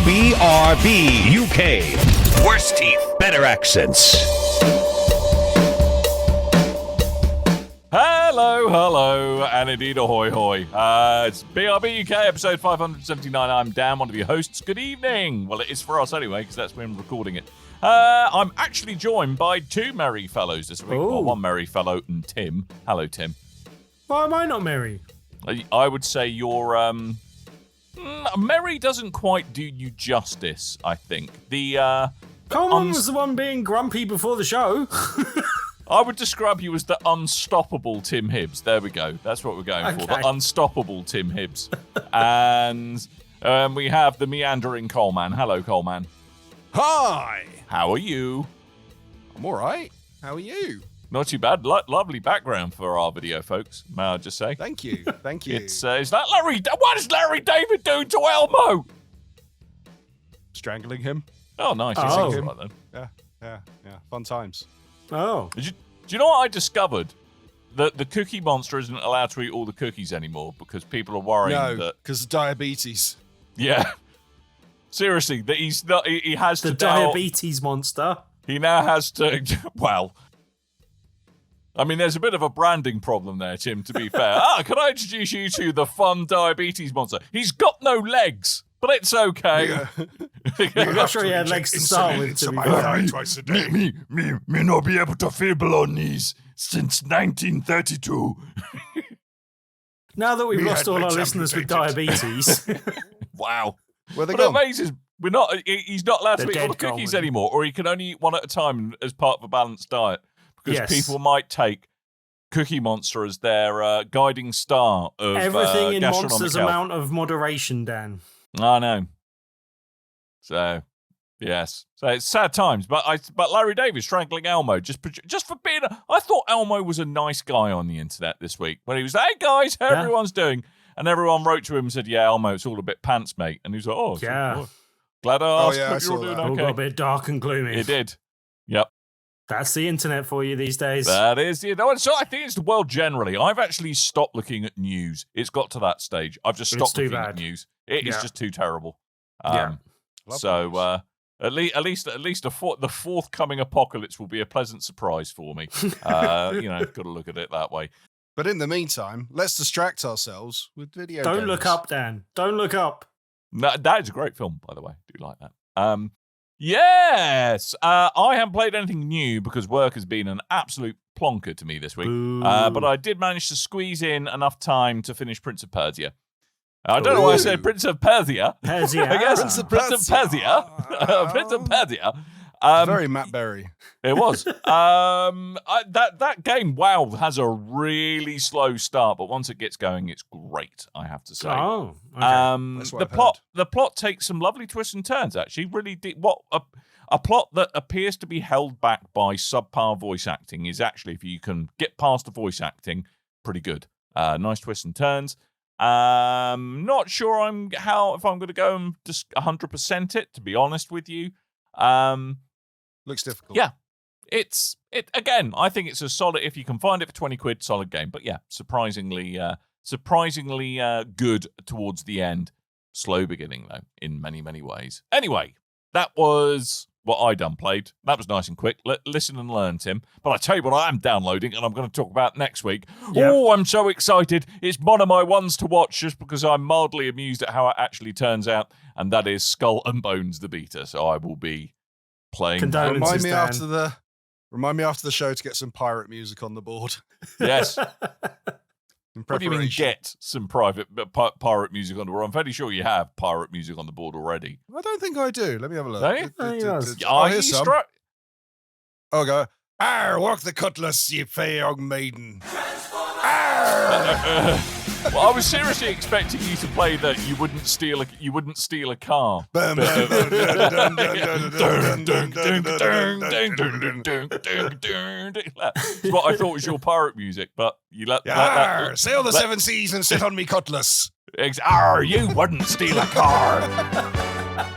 BRB UK. Worse teeth, better accents. Hello, and indeed ahoy hoy. It's BRB UK episode 579. I'm Dan, one of your hosts. Good evening. Well, it is for us anyway, because that's when I'm recording it. I'm actually joined by two merry fellows this week. Well, one merry fellow and Tim. Hello, Tim. Why am I not merry? I would say you're, merry doesn't quite do you justice, I think. Coleman was the one being grumpy before the show. I would describe you as the unstoppable Tim Hibbs. There we go. That's what we're going for. The unstoppable Tim Hibbs. And we have the meandering Coleman. Hello, Coleman. Hi. How are you? I'm all right. How are you? Not too bad. Lovely background for our video, folks. May I just say? Thank you. Thank you. Is that Larry? What is Larry David doing to Elmo? Strangling him. Oh, nice. Oh. Right, then. Yeah. Fun times. Oh. Do you know what I discovered? That the Cookie Monster isn't allowed to eat all the cookies anymore because people are worrying No, because diabetes. Yeah. Seriously, that he's not. He has the to diabetes monster. He now has to. Well, I mean, there's a bit of a branding problem there, Tim. To be fair, can I introduce you to the fun diabetes monster? He's got no legs, but it's okay. Yeah. I'm not sure he had legs to start with. To be fair. Twice a day. Me not be able to fibble on these since 1932. Now that we've lost all our listeners with diabetes. Wow. Where they But gone? amazing. He's not allowed to They're eat all the dead, cookies Coleman. anymore, or he can only eat one at a time as part of a balanced diet. Because Yes. people might take Cookie Monster as their guiding star of Everything in gastronomic monsters health. amount of moderation, Dan. I know. So, yes. So it's sad times. But Larry David strangling Elmo just for being. I thought Elmo was a nice guy on the internet this week when he was, hey guys, how everyone's doing, and everyone wrote to him and said, yeah, Elmo, it's all a bit pants, mate, and he was like, oh, Yeah. glad I asked. yeah, I Hope saw you're all doing that. All okay. got a bit dark and gloomy. It did. Yep. That's the internet for you these days. That is, so I think it's the world generally. I've actually stopped looking at news. It's got to that stage. I've just It's stopped too looking at bad. news. It is Yeah. just too terrible. Yeah. So at least the forthcoming apocalypse will be a pleasant surprise for me. Got to look at it that way. But in the meantime, let's distract ourselves with video Don't games. look up, Dan. Don't look up. No, that is a great film, by the way. I do like that. Yes, I haven't played anything new because work has been an absolute plonker to me this week. But I did manage to squeeze in enough time to finish Prince of Persia. I don't know why I said Prince of Persia. Persia. I guess Prince of Prince of Persia. Prince of Persia. Very Matt Berry. It was. That game, WoW, has a really slow start, but once it gets going, it's great, I have to say. Oh, okay. That's what The plot takes some lovely twists and turns, actually. Really a plot that appears to be held back by subpar voice acting is actually, if you can get past the voice acting, pretty good. Nice twists and turns. Not sure if I'm going to go and just 100% it, to be honest with you. Looks difficult. Yeah. It again, I think it's a solid, if you can find it for 20 quid, solid game. But yeah, surprisingly good towards the end. Slow beginning, though, in many, many ways. Anyway, that was what I done played. That was nice and quick. Listen and learn, Tim. But I tell you what I am downloading, and I'm going to talk about next week. Yep. Oh, I'm so excited. It's one of my ones to watch just because I'm mildly amused at how it actually turns out, and that is Skull and Bones the beta. So I will be playing. Condolences, Remind me after the show to get some pirate music on the board. Yes. In What do you mean preparation. get some pirate music on the board? I'm fairly sure you have pirate music on the board already. I don't think I do. Let me have a look. Don't you? Oh, he does. Oh, Are you here's some. stri- Go. Arr, walk the cutlass, ye fair young maiden. Arr! Well, I was seriously expecting you to play that you wouldn't steal a car. Bam, bam, bam, dun, dun, dun, dun, dun, dun, dun, dun, dun. That's what I thought was your pirate music, but you let Arr, sail the seven seas and sit on me cutlass. You wouldn't steal a car.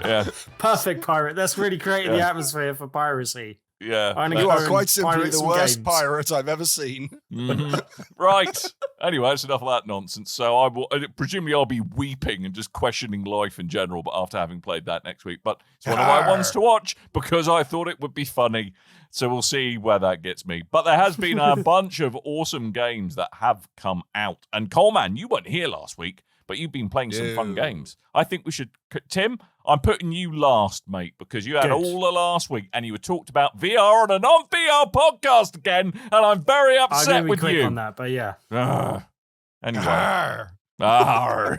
Yeah. Perfect pirate. That's really creating the atmosphere for piracy. Yeah. You are quite simply the worst pirate I've ever seen. Mhm. Right. Anyway, that's enough of that nonsense. So I will, presumably I'll be weeping and just questioning life in general, but after having played that next week. But it's one of my ones to watch because I thought it would be funny. So we'll see where that gets me. But there has been a bunch of awesome games that have come out. And Coleman, you weren't here last week, but you've been playing some fun games. I think we should... Tim, I'm putting you last, mate, because you had all the last week and you were talked about VR on a non-VR podcast again, and I'm very upset with you. On that, but yeah. Anyway. I've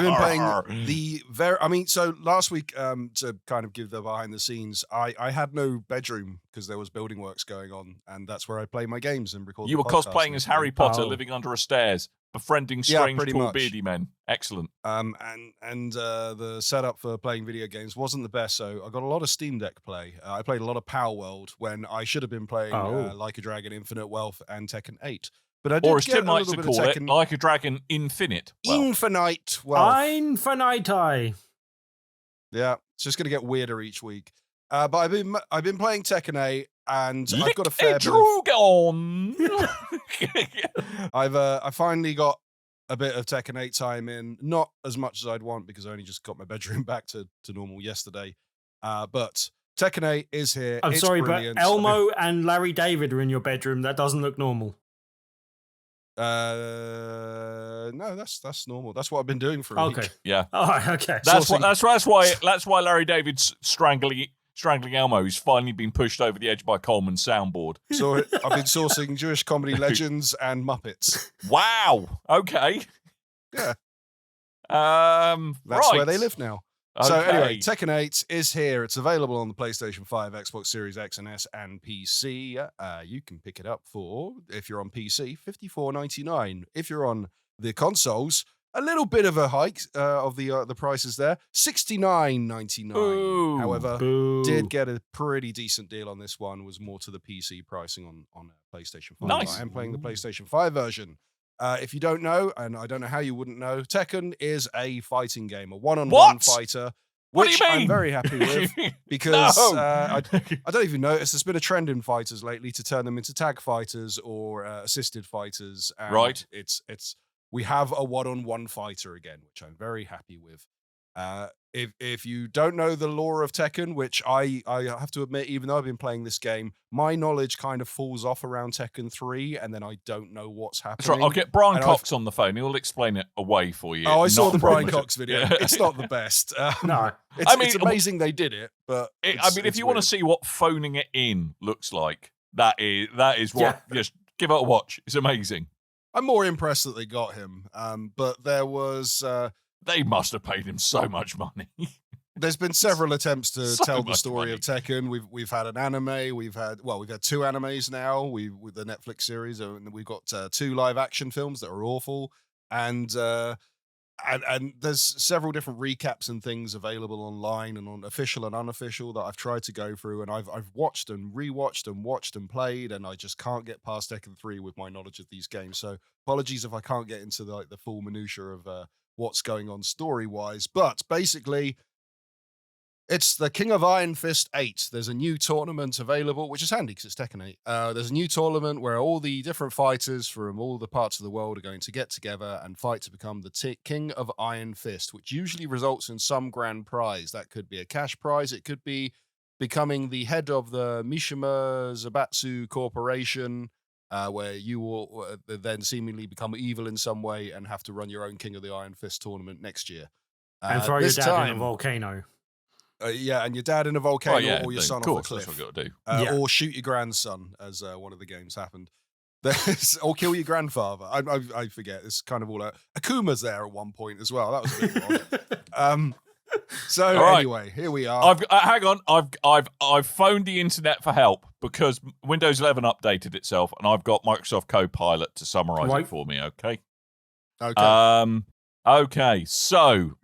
been playing so last week, to kind of give the behind the scenes, I had no bedroom because there was building works going on, and that's where I play my games and record. You were cosplaying as Harry Potter, living under a stairs, befriending strange tall beardy men. Excellent. And the setup for playing video games wasn't the best, so I got a lot of Steam Deck play. I played a lot of Power World when I should have been playing Like a Dragon, Infinite Wealth, and Tekken 8. But I did or as Tim likes to call it, Like a Dragon Infinite Wealth. Infinite Wealth. Infinite. Yeah, it's just going to get weirder each week. But I've been playing Tekken 8, and I've got a fair bit I finally got a bit of Tekken 8 time in, not as much as I'd want because I only just got my bedroom back to normal yesterday. But Tekken 8 is here. I'm it's sorry, brilliant. but Elmo and Larry David are in your bedroom. That doesn't look normal. No, that's normal. That's what I've been doing for a week. Yeah. All right, okay. That's why Larry David's strangling Elmo has finally been pushed over the edge by Coleman's soundboard. So I've been sourcing Jewish comedy legends and Muppets. Wow. Okay. Yeah. That's where they live now. Okay. So anyway, Tekken 8 is here. It's available on the PlayStation 5, Xbox Series X and S, and PC. You can pick it up for, if you're on PC, $54.99. If you're on the consoles, a little bit of a hike of the prices there, $69.99. However, did get a pretty decent deal on this one. Was more to the PC pricing on PlayStation 5. Nice. I am playing the PlayStation 5 version. If you don't know, and I don't know how you wouldn't know, Tekken is a fighting game, a one-on-one fighter, which I'm very happy with because I don't even notice there's been a trend in fighters lately to turn them into tag fighters or assisted fighters. And right. We have a one-on-one fighter again, which I'm very happy with. If you don't know the lore of Tekken, which I have to admit, even though I've been playing this game, my knowledge kind of falls off around Tekken 3, and then I don't know what's happening. That's right. I'll get Brian Cox on the phone. He'll explain it away for you. Oh, I saw the Brian Cox video. It's not the best. No. It's amazing they did it, but if you want to see what phoning it in looks like, that is what. Just give it a watch. It's amazing. I'm more impressed that they got him, but there was... they must have paid him so much money. There's been several attempts to tell the story of Tekken. We've had an anime. We've had two animes now. With the Netflix series, and we've got 2 live action films that are awful, and there's several different recaps and things available online and on official and unofficial that I've tried to go through, and I've watched and rewatched and watched and played, and I just can't get past Tekken 3 with my knowledge of these games. So apologies if I can't get into the full minutiae of what's going on story-wise, but basically, it's the King of Iron Fist 8. There's a new tournament available, which is handy because it's Tekken 8. There's a new tournament where all the different fighters from all the parts of the world are going to get together and fight to become the King of Iron Fist, which usually results in some grand prize. That could be a cash prize. It could be becoming the head of the Mishima Zabatsu Corporation, where you will then seemingly become evil in some way and have to run your own King of the Iron Fist tournament next year. And throw your dad in a volcano. And your dad in a volcano or your son off a cliff. That's what I've got to do. Or shoot your grandson, as one of the games happened. Or kill your grandfather. I forget. It's kind of all... Akuma's there at one point as well. That was a bit odd. Anyway, here we are. Hang on. I've phoned the internet for help because Windows 11 updated itself, and I've got Microsoft Copilot to summarize it for me. Okay. Okay. So,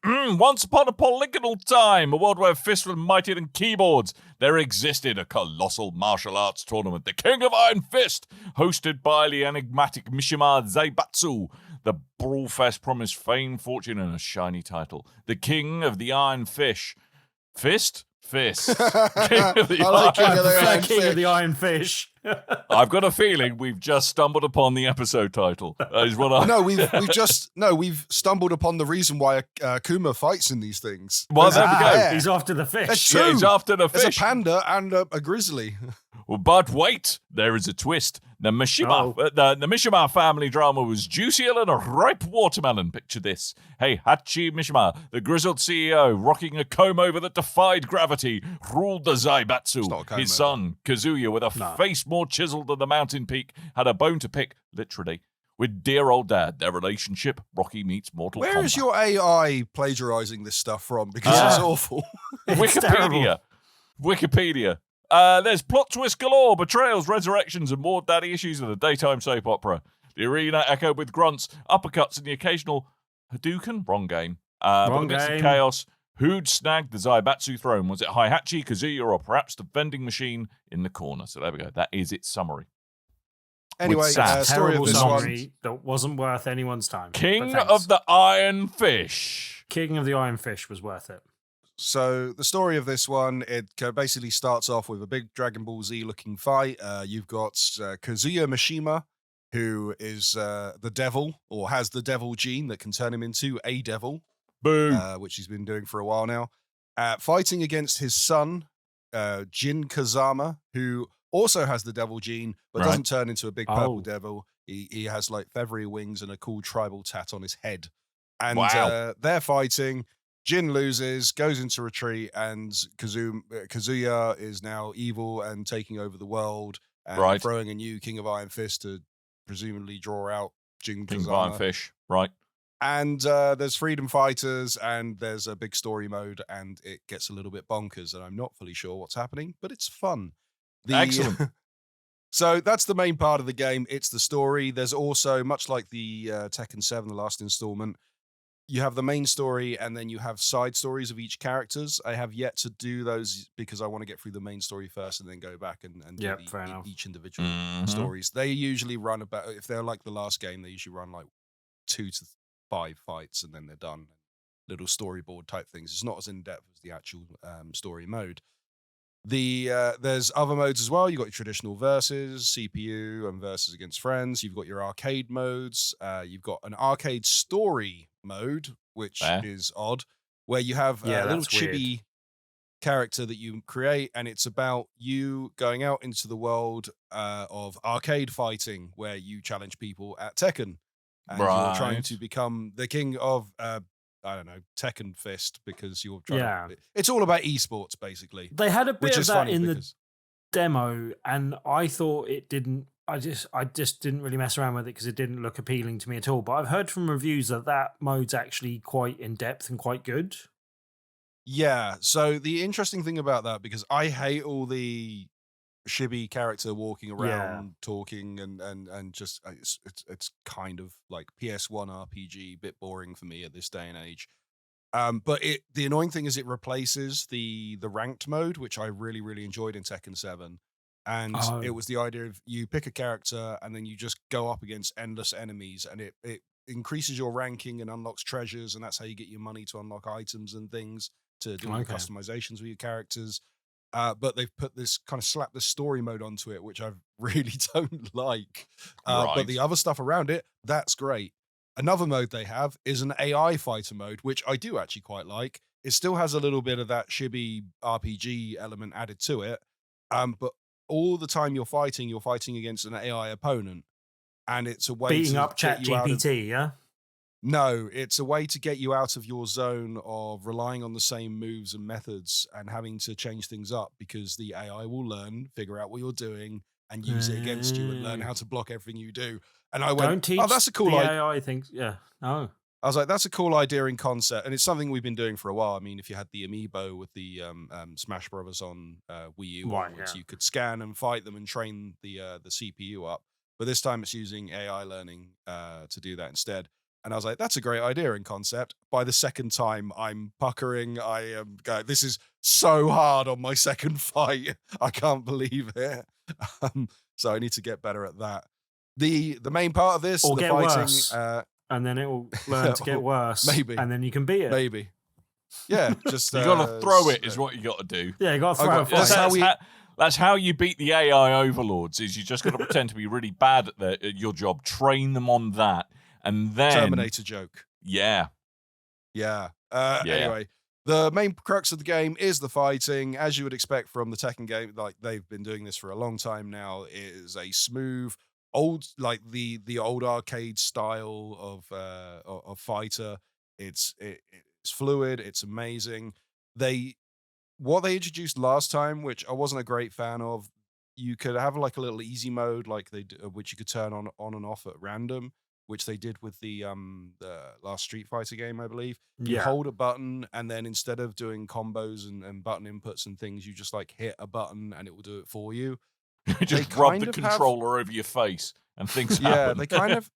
once upon a polygonal time, a world where fists were mightier than keyboards, there existed a colossal martial arts tournament, the King of Iron Fist, hosted by the enigmatic Mishima Zaibatsu. The Brawlfest promised fame, fortune, and a shiny title. The King of the Iron Fist? Fist. I like King of the Iron King of the Fish. Iron Fish. I've got a feeling we've just stumbled upon the episode title. That is what I... No, we've stumbled upon the reason why Kuma fights in these things. Well, there we go. Yeah. He's after the There's fish. two. Yeah, he's after the There's a fish. panda and a grizzly. But wait, there is a twist. The Mishima family drama was juicier than a ripe watermelon. Picture this. Hey, Hachi Mishima, the grizzled CEO, rocking a comb-over that defied gravity, ruled the It's not a Zaibatsu. comb-over. His son, Kazuya, with a No. face more chiseled than the mountain peak, had a bone to pick, literally, with dear old dad. Their relationship, Rocky meets Mortal Kombat. Where is your AI plagiarizing this stuff from? Because it's awful. It's terrible. Wikipedia. There's plot twist galore, betrayals, resurrections, and more daddy issues in a daytime soap opera. The arena echoed with grunts, uppercuts, and the occasional Hadouken? Wrong game. Wrong But amidst the game. chaos, who'd snagged the Zaibatsu throne? Was it Heihachi, Kazuya, or perhaps the vending machine in the corner? So there we go. That is its summary. Anyway, Sam. story Terrible of this one. summary that wasn't worth anyone's time. King But thanks. of the Iron Fish. King of the Iron Fish was worth it. So the story of this one, it basically starts off with a big Dragon Ball Z looking fight. You've got Kazuya Mishima, who is the devil, or has the devil gene that can turn him into a devil, Boom. which he's been doing for a while now. Fighting against his son, Jin Kazama, who also has the devil gene, but Right. doesn't turn into a big purple Oh. devil. He has like feathery wings and a cool tribal tat on his head. And Wow. they're fighting. Jin loses, goes into retreat, and Kazuya is now evil and taking over the world and Right. throwing a new King of Iron Fist to presumably draw out Jin King of Iron Kazama. Fish. Right. And there's freedom fighters, and there's a big story mode, and it gets a little bit bonkers, and I'm not fully sure what's happening, but it's fun. Excellent. So that's the main part of the game. It's the story. There's also, much like the Tekken 7, the last installment, you have the main story, and then you have side stories of each characters. I have yet to do those because I want to get through the main story first and then go back and do Yep, fair enough. each individual Mhm. stories. They usually run about, if they're like the last game, they usually run like 2 to 5 fights and then they're done. Little storyboard type things. It's not as in-depth as the actual story mode. There's other modes as well. You've got your traditional versus, CPU, and versus against friends. You've got your arcade modes. You've got an arcade story mode, which Fair. is odd, where you have Yeah, a little that's weird. chibi character that you create, and it's about you going out into the world of arcade fighting, where you challenge people at Tekken, and you're trying Right. to become the king of I don't know, Tekken Fist, because you're trying Yeah. to, it's all about esports basically, They had a bit which of is that funny in the because demo, and I thought it didn't. I just didn't really mess around with it because it didn't look appealing to me at all. But I've heard from reviews that that mode's actually quite in depth and quite good. yeah. So the interesting thing about that, because I hate all the chibi character walking around talking and just it's kind of like PS1 RPG, bit boring for me at this day and age. But the annoying thing is it replaces the ranked mode, which I really, really enjoyed in Tekken 7. And Oh. it was the idea of you pick a character and then you just go up against endless enemies, and it increases your ranking and unlocks treasures, and that's how you get your money to unlock items and things to do all the Okay. customizations with your characters. But they've put this kind of slapped the story mode onto it, which I really don't like. Right. But the other stuff around it, that's great. Another mode they have is an AI fighter mode, which I do actually quite like. It still has a little bit of that chibi RPG element added to it. But all the time you're fighting against an AI opponent. And it's a way Beating to up get you out of- ChatGPT, yeah? No, it's a way to get you out of your zone of relying on the same moves and methods and having to change things up, because the AI will learn, figure out what you're doing, and use it against you and learn how to block everything you do. And I went, Don't teach oh, that's a cool the idea. AI things. Yeah. No. I was like, that's a cool idea in concept, and it's something we've been doing for a while. I mean, if you had the amiibo with the Smash Brothers on Wii U, Right, onwards, yeah. you could scan and fight them and train the CPU up. But this time it's using AI learning to do that instead. And I was like, that's a great idea in concept. By the second time, I'm puckering. I am going, this is so hard on my second fight. I can't believe it. So I need to get better at that. The main part of this, Or the get fighting, worse. And then it will learn to get worse. Maybe. And then you can beat it. maybe. Yeah, just You got to throw it. Is what you got to do. Yeah, you got to throw got- a that's fight. how That's how you beat the AI overlords. Is you just got to pretend to be really bad at your job, train them on that, and then Terminator joke. Yeah. Yeah. Yeah. Anyway, the main crux of the game is the fighting, as you would expect from the Tekken game. Like they've been doing this for a long time now. It is a smooth, old, like the old arcade style of fighter. It's fluid. It's amazing. What they introduced last time, which I wasn't a great fan of, you could have like a little easy mode, like which you could turn on and off at random, which they did with the last Street Fighter game, I believe. You hold a button, and then instead of doing combos and button inputs and things, you just like hit a button and it will do it for you. Just rub the controller over your face and things happen. they kind of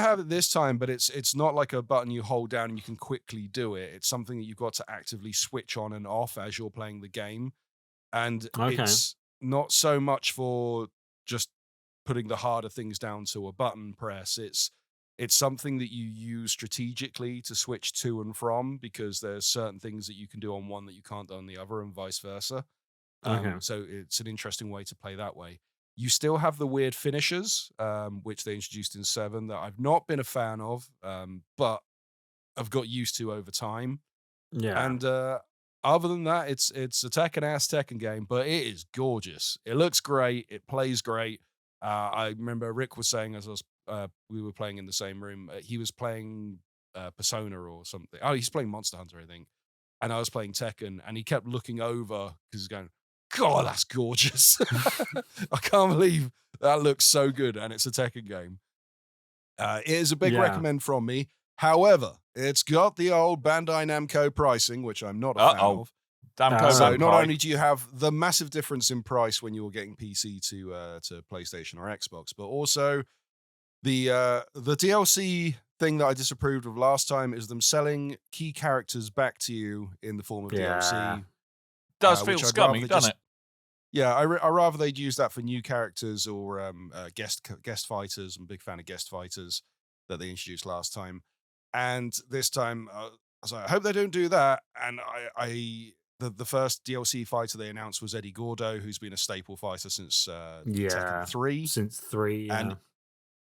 have it this time, but it's not like a button you hold down and you can quickly do it. It's something that you've got to actively switch on and off as you're playing the game. And it's not so much for just putting the harder things down to a button press. It's something that you use strategically to switch to and from, because there's certain things that you can do on one that you can't do on the other, and vice versa. So it's an interesting way to play that way. You still have the weird finishers, which they introduced in 7 that I've not been a fan of, but I've got used to over time. Yeah. And other than that, it's a Tekken-ass Tekken game, but it is gorgeous. It looks great. It plays great. I remember Rick was saying, as we were playing in the same room, he was playing Persona or something. Oh, he's playing Monster Hunter, I think. And I was playing Tekken, and he kept looking over because he's going, God, that's gorgeous. I can't believe that looks so good, and it's a Tekken game. It is a big recommend from me. However, it's got the old Bandai Namco pricing, which I'm not a fan of. So not only do you have the massive difference in price when you're getting PC to PlayStation or Xbox, but also the DLC thing that I disapproved of last time is them selling key characters back to you in the form of DLC. Does feel scummy, doesn't it? Yeah, I rather they'd use that for new characters or guest fighters. I'm a big fan of guest fighters that they introduced last time. And this time, I was like, I hope they don't do that. And the first DLC fighter they announced was Eddie Gordo, who's been a staple fighter since Tekken 3. Since 3, yeah. And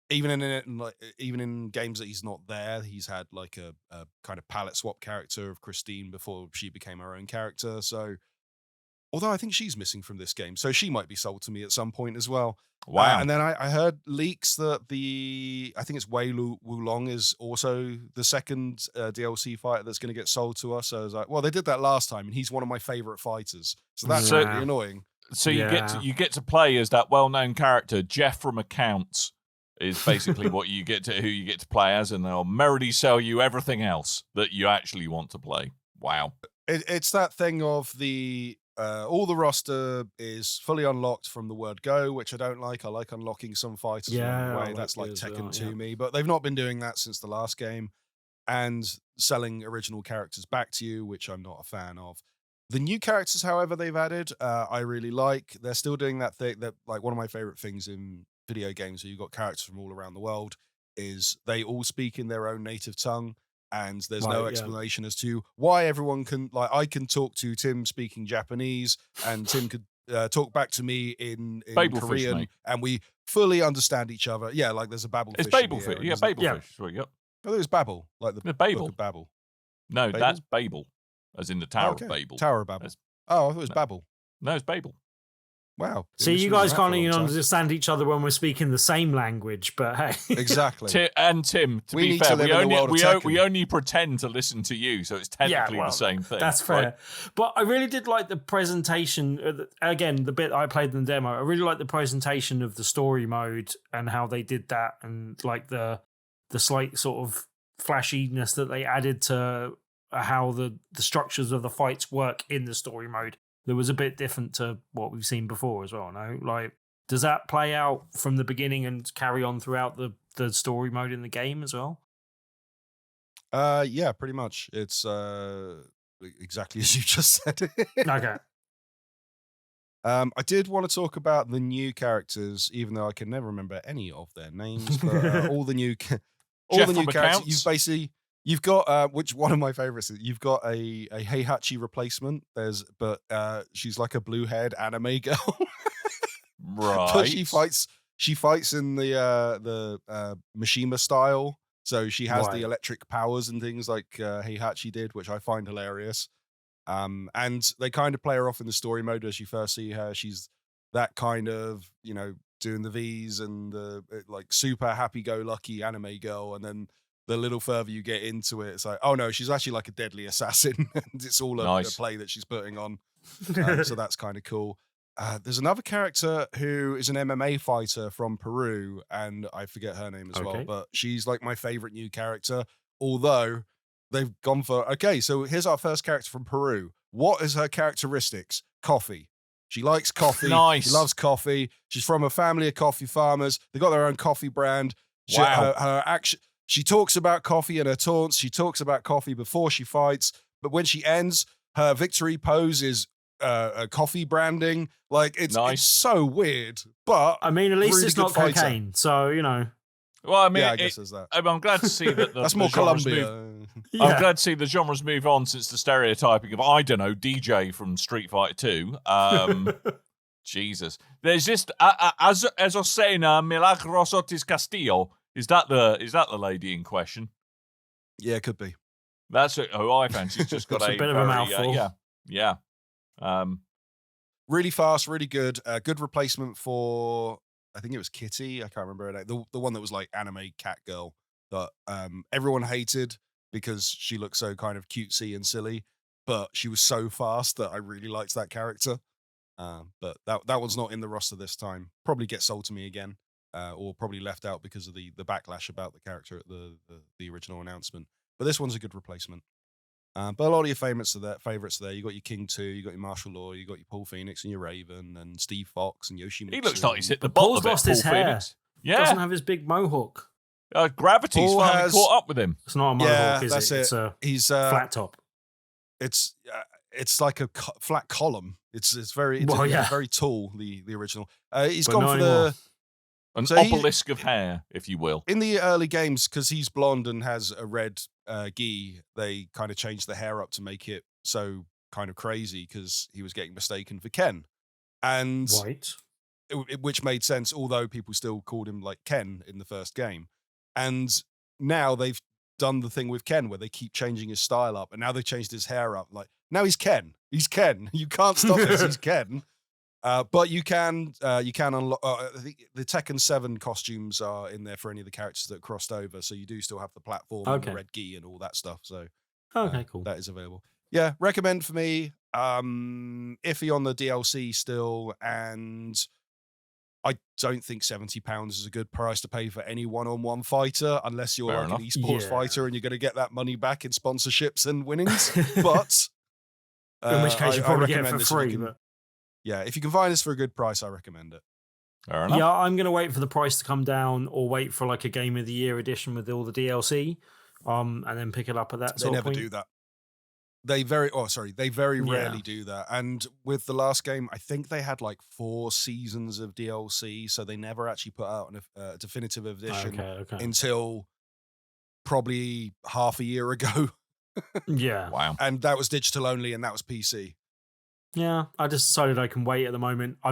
even in games that he's not there, he's had like a kind of palette swap character of Christine before she became her own character. So, although I think she's missing from this game, so she might be sold to me at some point as well. Wow. And then I heard leaks that I think it's Wei Wulong is also the second DLC fighter that's going to get sold to us. So I was like, well, they did that last time, and he's one of my favorite fighters. So that's really annoying. So you get to play as that well-known character, Jeff from Accounts, is basically who you get to play as, and they'll merrily sell you everything else that you actually want to play. Wow. It's that thing of all the roster is fully unlocked from the word go, which I don't like. I like unlocking some fighters along the way. That's like Tekken to me, but they've not been doing that since the last game, and selling original characters back to you, which I'm not a fan of. The new characters, however, they've added, I really like. They're still doing that thing that, like, one of my favorite things in video games where you've got characters from all around the world is they all speak in their own native tongue. And there's no explanation as to why everyone can, like, I can talk to Tim speaking Japanese, and Tim could talk back to me in Korean, fish, and we fully understand each other. Yeah, like there's a Babel fish. It's Babel fish. Yeah, Babel fish. Sorry, yep. I thought it was Babel, like the Babel. Book of Babel. No, Babel? that's Babel, as in the Tower of Babel. Tower of Babel. I thought it was Babel. No, it's Babel. Wow. So you guys can't even understand each other when we're speaking the same language, but hey. Exactly. Tim, to be fair, we only pretend to listen to you, so it's technically the same thing. That's fair. Right? But I really did like the presentation. Again, the bit I played in the demo, I really liked the presentation of the story mode and how they did that, and like the slight sort of flashiness that they added to how the structures of the fights work in the story mode. That was a bit different to what we've seen before as well, no? Like, does that play out from the beginning and carry on throughout the story mode in the game as well? Yeah, pretty much. It's exactly as you just said. Okay. I did want to talk about the new characters, even though I can never remember any of their names. But all the new characters, You've got which one of my favorites? You've got a Heihachi replacement. But she's like a blue-haired anime girl. Right. But she fights in the Mishima style. So she has the electric powers and things like Heihachi did, which I find hilarious. And they kind of play her off in the story mode as you first see her. She's that kind of, doing the V's and the like super happy-go-lucky anime girl. And then the little further you get into it, it's like, oh no, she's actually like a deadly assassin. And it's all a play that she's putting on. So that's kind of cool. There's another character who is an MMA fighter from Peru, and I forget her name as well, but she's like my favorite new character. Although they've gone for, so here's our first character from Peru. What is her characteristics? Coffee. She likes coffee. Nice. She loves coffee. She's from a family of coffee farmers. They got their own coffee brand. Wow. Her action. She talks about coffee in her taunts. She talks about coffee before she fights. But when she ends, her victory pose is a coffee branding. Like, it's so weird. But I mean, at least really it's not fighter. cocaine. So, Well, I mean, I guess there's that. I'm glad to see that that's more Colombia. I'm glad to see the genres move on since the stereotyping of, I don't know, DJ from Street Fighter 2. Jesus. There's just, Azucena Milagros Ortiz Castillo. Is that the lady in question? Yeah, it could be. That's who I fancy. She's just got a bit of a mouthful. Yeah. Really fast, really good. Good replacement for, I think it was Kitty. I can't remember her name. The one that was like anime cat girl that everyone hated because she looked so kind of cutesy and silly, but she was so fast that I really liked that character. But that one's not in the roster this time. Probably get sold to me again. Or probably left out because of the backlash about the character at the original announcement. But this one's a good replacement. But a lot of your favorites are there. You got your King 2, you got your Martial Law, you got your Paul Phoenix and your Raven and Steve Fox and Yoshimitsu. He looks like he's hit the Paul's bottom of it, lost his Paul hair. Phoenix. Yeah. Doesn't have his big mohawk. Gravity's Paul finally has- caught up with him. It's not a mohawk, is that's it? It's a He's flat top. It's like a flat column. It's very very tall. The original. He's But gone not for anymore. An So he- obelisk of hair, if you will. in the early games, because he's blonde and has a red gi. They kind of changed the hair up to make it so kind of crazy because he was getting mistaken for Ken, and Right. which made sense. Although people still called him like Ken in the first game, and now they've done the thing with Ken where they keep changing his style up, and now they've changed his hair up. Like now he's Ken. He's Ken. You can't stop this. He's Ken. But you can unlock. I think the Tekken 7 costumes are in there for any of the characters that crossed over, so you do still have the platform and the red gi and all that stuff. So Okay, cool. that is available. Yeah, recommend for me. Iffy on the DLC still, and I don't think £70 is a good price to pay for any one-on-one fighter unless you're Fair like enough. an esports Yeah. fighter and you're going to get that money back in sponsorships and winnings. But In which case you I probably get it recommend for this if you free. can- But Yeah, if you can find this for a good price, I recommend it. Fair enough. yeah, I'm gonna wait for the price to come down, or wait for like a Game of the Year edition with all the DLC, and then pick it up at that They sort of never point. do that. They very Yeah. rarely do that. And with the last game, I think they had like 4 seasons of DLC, so they never actually put out a definitive edition Okay. until probably half a year ago. Yeah. Wow. And that was digital only, and that was PC. Yeah, I just decided I can wait at the moment. I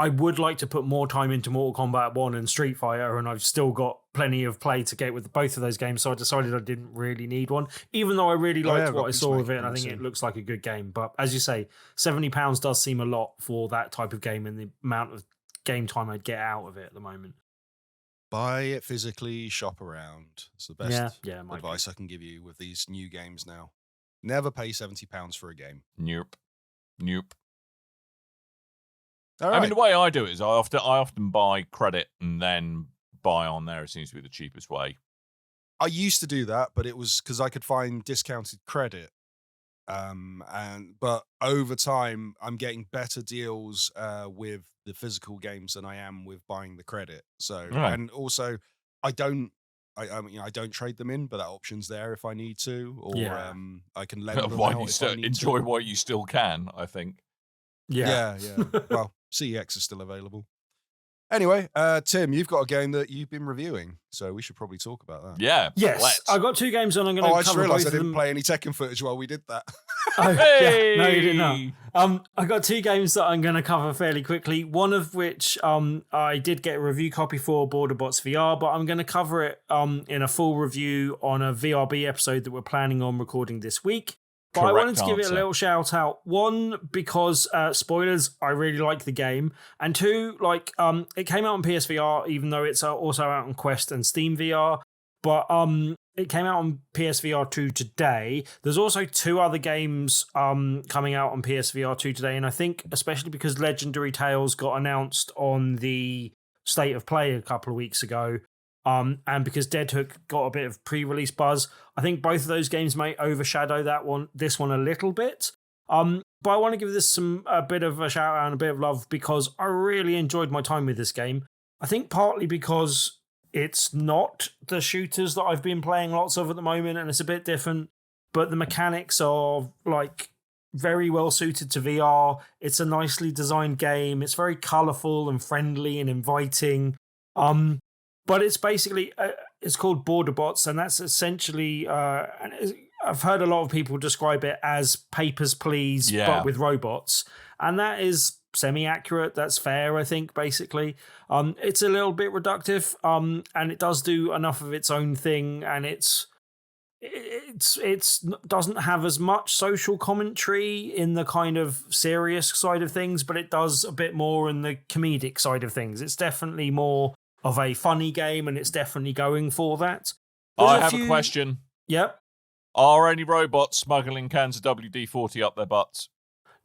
would like to put more time into Mortal Kombat 1 and Street Fighter, and I've still got plenty of play to get with both of those games, so I decided I didn't really need one, even though I really Oh, yeah, liked I've got what I saw of Peacemaker it, and I think soon. it looks like a good game. But as you say, £70 does seem a lot for that type of game and the amount of game time I'd get out of it at the moment. Buy it physically, shop around. It's the best Yeah, might be. advice I can give you with these new games now. Never pay £70 for a game. Nope. All I right. mean, the way I do it is I often buy credit and then buy on there. It seems to be the cheapest way. I used to do that, but it was because I could find discounted credit. But over time, I'm getting better deals with the physical games than I am with buying the credit. So, Right. and also, I don't trade them in, but that option's there if I need to, or Yeah. I can lend them Why out you if still I need enjoy to. what you still can, I think. Yeah. Yeah. Well, CEX is still available. Anyway, Tim, you've got a game that you've been reviewing, so we should probably talk about that. Yeah. Yes, let's. I got 2 games on. I'm going to I just cover realised both I of didn't them. play any Tekken footage while we did that. Oh, Hey! yeah. No, you did not. I got 2 games that I'm going to cover fairly quickly. One of which I did get a review copy for, Borderbots VR, but I'm going to cover it in a full review on a VRB episode that we're planning on recording this week. But I wanted to give it a little shout out. 1, because spoilers, I really like the game. And 2, like it came out on PSVR, even though it's also out on Quest and Steam VR. But it came out on PSVR 2 today. There's also 2 other games coming out on PSVR 2 today. And I think especially because Legendary Tales got announced on the State of Play a couple of weeks ago, and because Dead Hook got a bit of pre-release buzz, I think both of those games may overshadow this one a little bit. But I want to give this a bit of a shout out and a bit of love because I really enjoyed my time with this game. I think partly because it's not the shooters that I've been playing lots of at the moment, and it's a bit different, but the mechanics are like very well suited to VR. It's a nicely designed game. It's very colourful and friendly and inviting. But it's basically, it's called Borderbots, and that's essentially, I've heard a lot of people describe it as Papers, Please, but with robots. And that is semi-accurate. That's fair, I think, basically. It's a little bit reductive, and it does do enough of its own thing, and it's doesn't have as much social commentary in the kind of serious side of things, but it does a bit more in the comedic side of things. It's definitely more of a funny game, and it's definitely going for that. I have a question. Yep. Are any robots smuggling cans of WD-40 up their butts?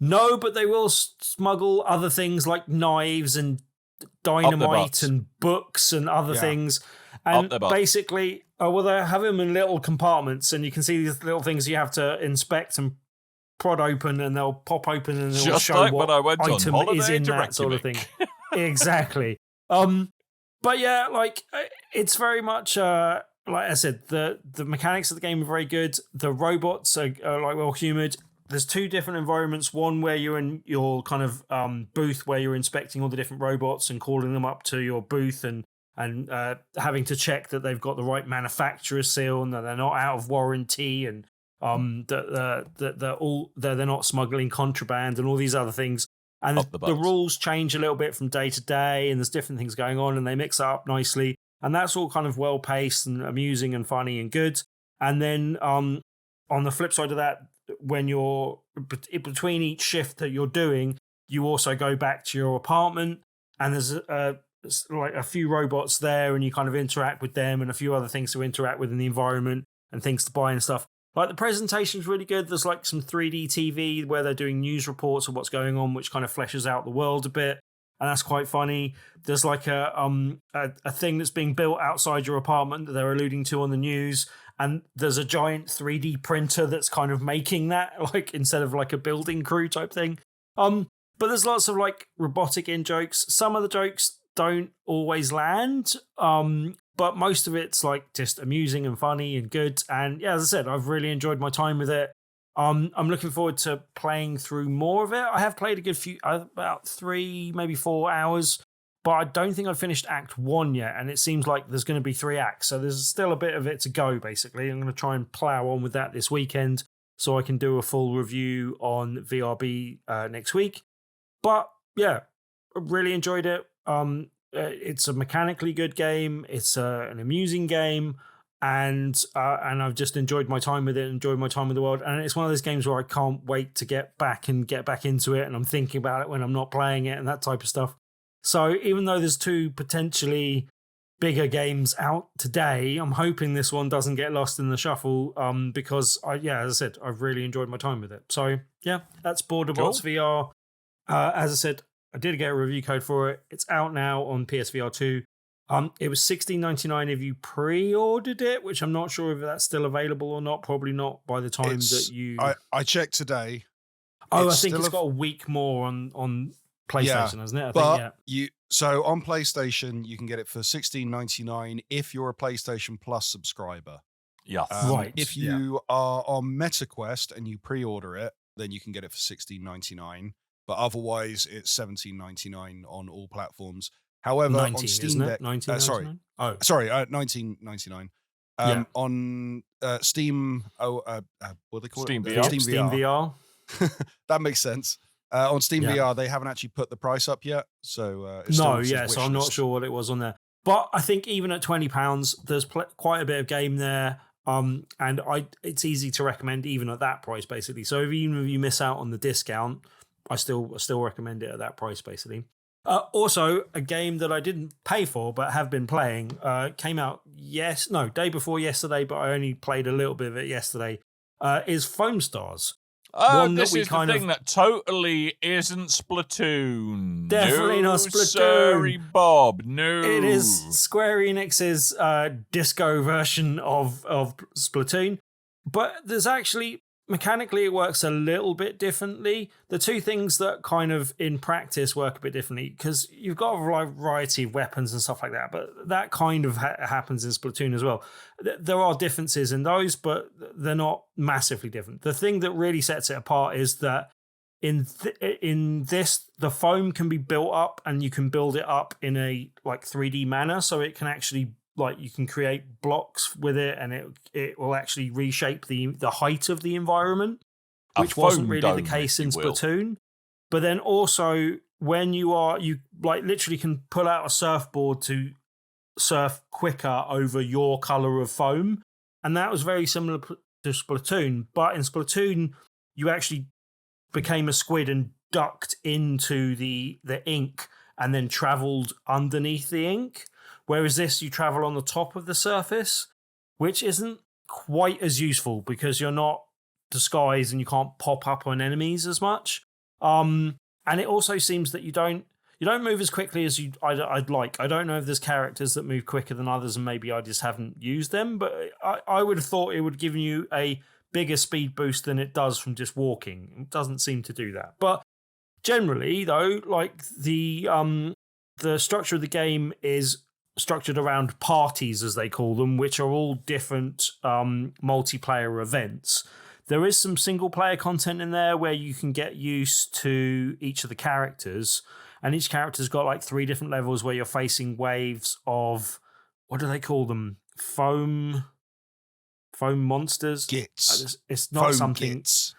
No, but they will smuggle other things like knives and dynamite and books and other things. And basically, well, they have them in little compartments, and you can see these little things you have to inspect and prod open, and they'll pop open and they'll just show like what when I went item on is in holiday that sort of thing. Exactly. But yeah, like it's very much like I said, the mechanics of the game are very good. The robots are like well humored. There's 2 different environments. One where you're in your kind of booth where you're inspecting all the different robots and calling them up to your booth and having to check that they've got the right manufacturer seal and that they're not out of warranty and that they're not smuggling contraband and all these other things. And the rules change a little bit from day to day, and there's different things going on, and they mix up nicely. And that's all kind of well paced and amusing and funny and good. And then on the flip side of that, when you're between each shift that you're doing, you also go back to your apartment, and there's like a few robots there, and you kind of interact with them, and a few other things to interact with in the environment, and things to buy and stuff. Like the presentation's really good. There's like some 3D TV where they're doing news reports of what's going on, which kind of fleshes out the world a bit, and that's quite funny. There's like a thing that's being built outside your apartment that they're alluding to on the news, and there's a giant 3D printer that's kind of making that, like instead of like a building crew type thing. But there's lots of like robotic in jokes. Some of the jokes don't always land. But most of it's like just amusing and funny and good. And yeah, as I said, I've really enjoyed my time with it. I'm looking forward to playing through more of it. I have played a good few, about 3, maybe 4 hours, but I don't think I've finished Act 1 yet. And it seems like there's going to be 3 acts. So there's still a bit of it to go, basically. I'm going to try and plow on with that this weekend so I can do a full review on VRB next week. But yeah, I really enjoyed it. It's a mechanically good game. It's an amusing game, and I've just enjoyed my time with it. Enjoyed my time with the world, and it's one of those games where I can't wait to get back into it. And I'm thinking about it when I'm not playing it and that type of stuff. So even though there's 2 potentially bigger games out today, I'm hoping this one doesn't get lost in the shuffle. Because as I said, I've really enjoyed my time with it. So yeah, that's Borderbots VR. As I said, I did get a review code for it. It's out now on PSVR 2. It was $16.99 if you pre-ordered it, which I'm not sure if that's still available or not. Probably not by the time that you... I checked today. I think it's got a week more on PlayStation, hasn't it? So on PlayStation, you can get it for $16.99 if you're a PlayStation Plus subscriber. Yeah. Right. If you are on MetaQuest and you pre-order it, then you can get it for $16.99. But otherwise, it's $17.99 on all platforms. However, 19, on Steam isn't it? Deck, 1999? Oh, sorry, 1999. Yeah. On Steam, what do they call Steam it? VR. Steam VR. That makes sense. On Steam Yeah. VR, they haven't actually put the price up yet, so it still No, says yeah, so I'm not wishlist. sure what it was on there. But I think even at £20, there's quite a bit of game there. And it's easy to recommend even at that price, basically. So even if you miss out on the discount, I still recommend it at that price, basically. Also, a game that I didn't pay for but have been playing came out day before yesterday, but I only played a little bit of it yesterday. Is Foamstars. One This that we is the kind thing of that totally isn't Splatoon. Definitely no, not Splatoon. Sorry, Bob. No. It is Square Enix's disco version of Splatoon, but there's actually mechanically it works a little bit differently. The two things that kind of in practice work a bit differently, because you've got a variety of weapons and stuff like that, but that kind of happens in Splatoon as well. There are differences in those, but they're not massively different. The thing that really sets it apart is that in this, the foam can be built up, and you can build it up in a 3D manner, so it can actually you can create blocks with it, and it will actually reshape the height of the environment, which wasn't really the case in Splatoon. But then also when you literally can pull out a surfboard to surf quicker over your color of foam, and that was very similar to Splatoon. But in Splatoon, you actually became a squid and ducked into the ink and then traveled underneath the ink. Whereas this, you travel on the top of the surface, which isn't quite as useful because you're not disguised and you can't pop up on enemies as much. And it also seems that you don't move as quickly as I'd like. I don't know if there's characters that move quicker than others, and maybe I just haven't used them. But I would have thought it would give you a bigger speed boost than it does from just walking. It doesn't seem to do that. But generally, though, the structure of the game is structured around parties, as they call them, which are all different multiplayer events. There is some single player content in there where you can get used to each of the characters, and each character's got 3 different levels where you're facing waves of, what do they call them? Foam monsters? Gits. It's not Foam something. Gits.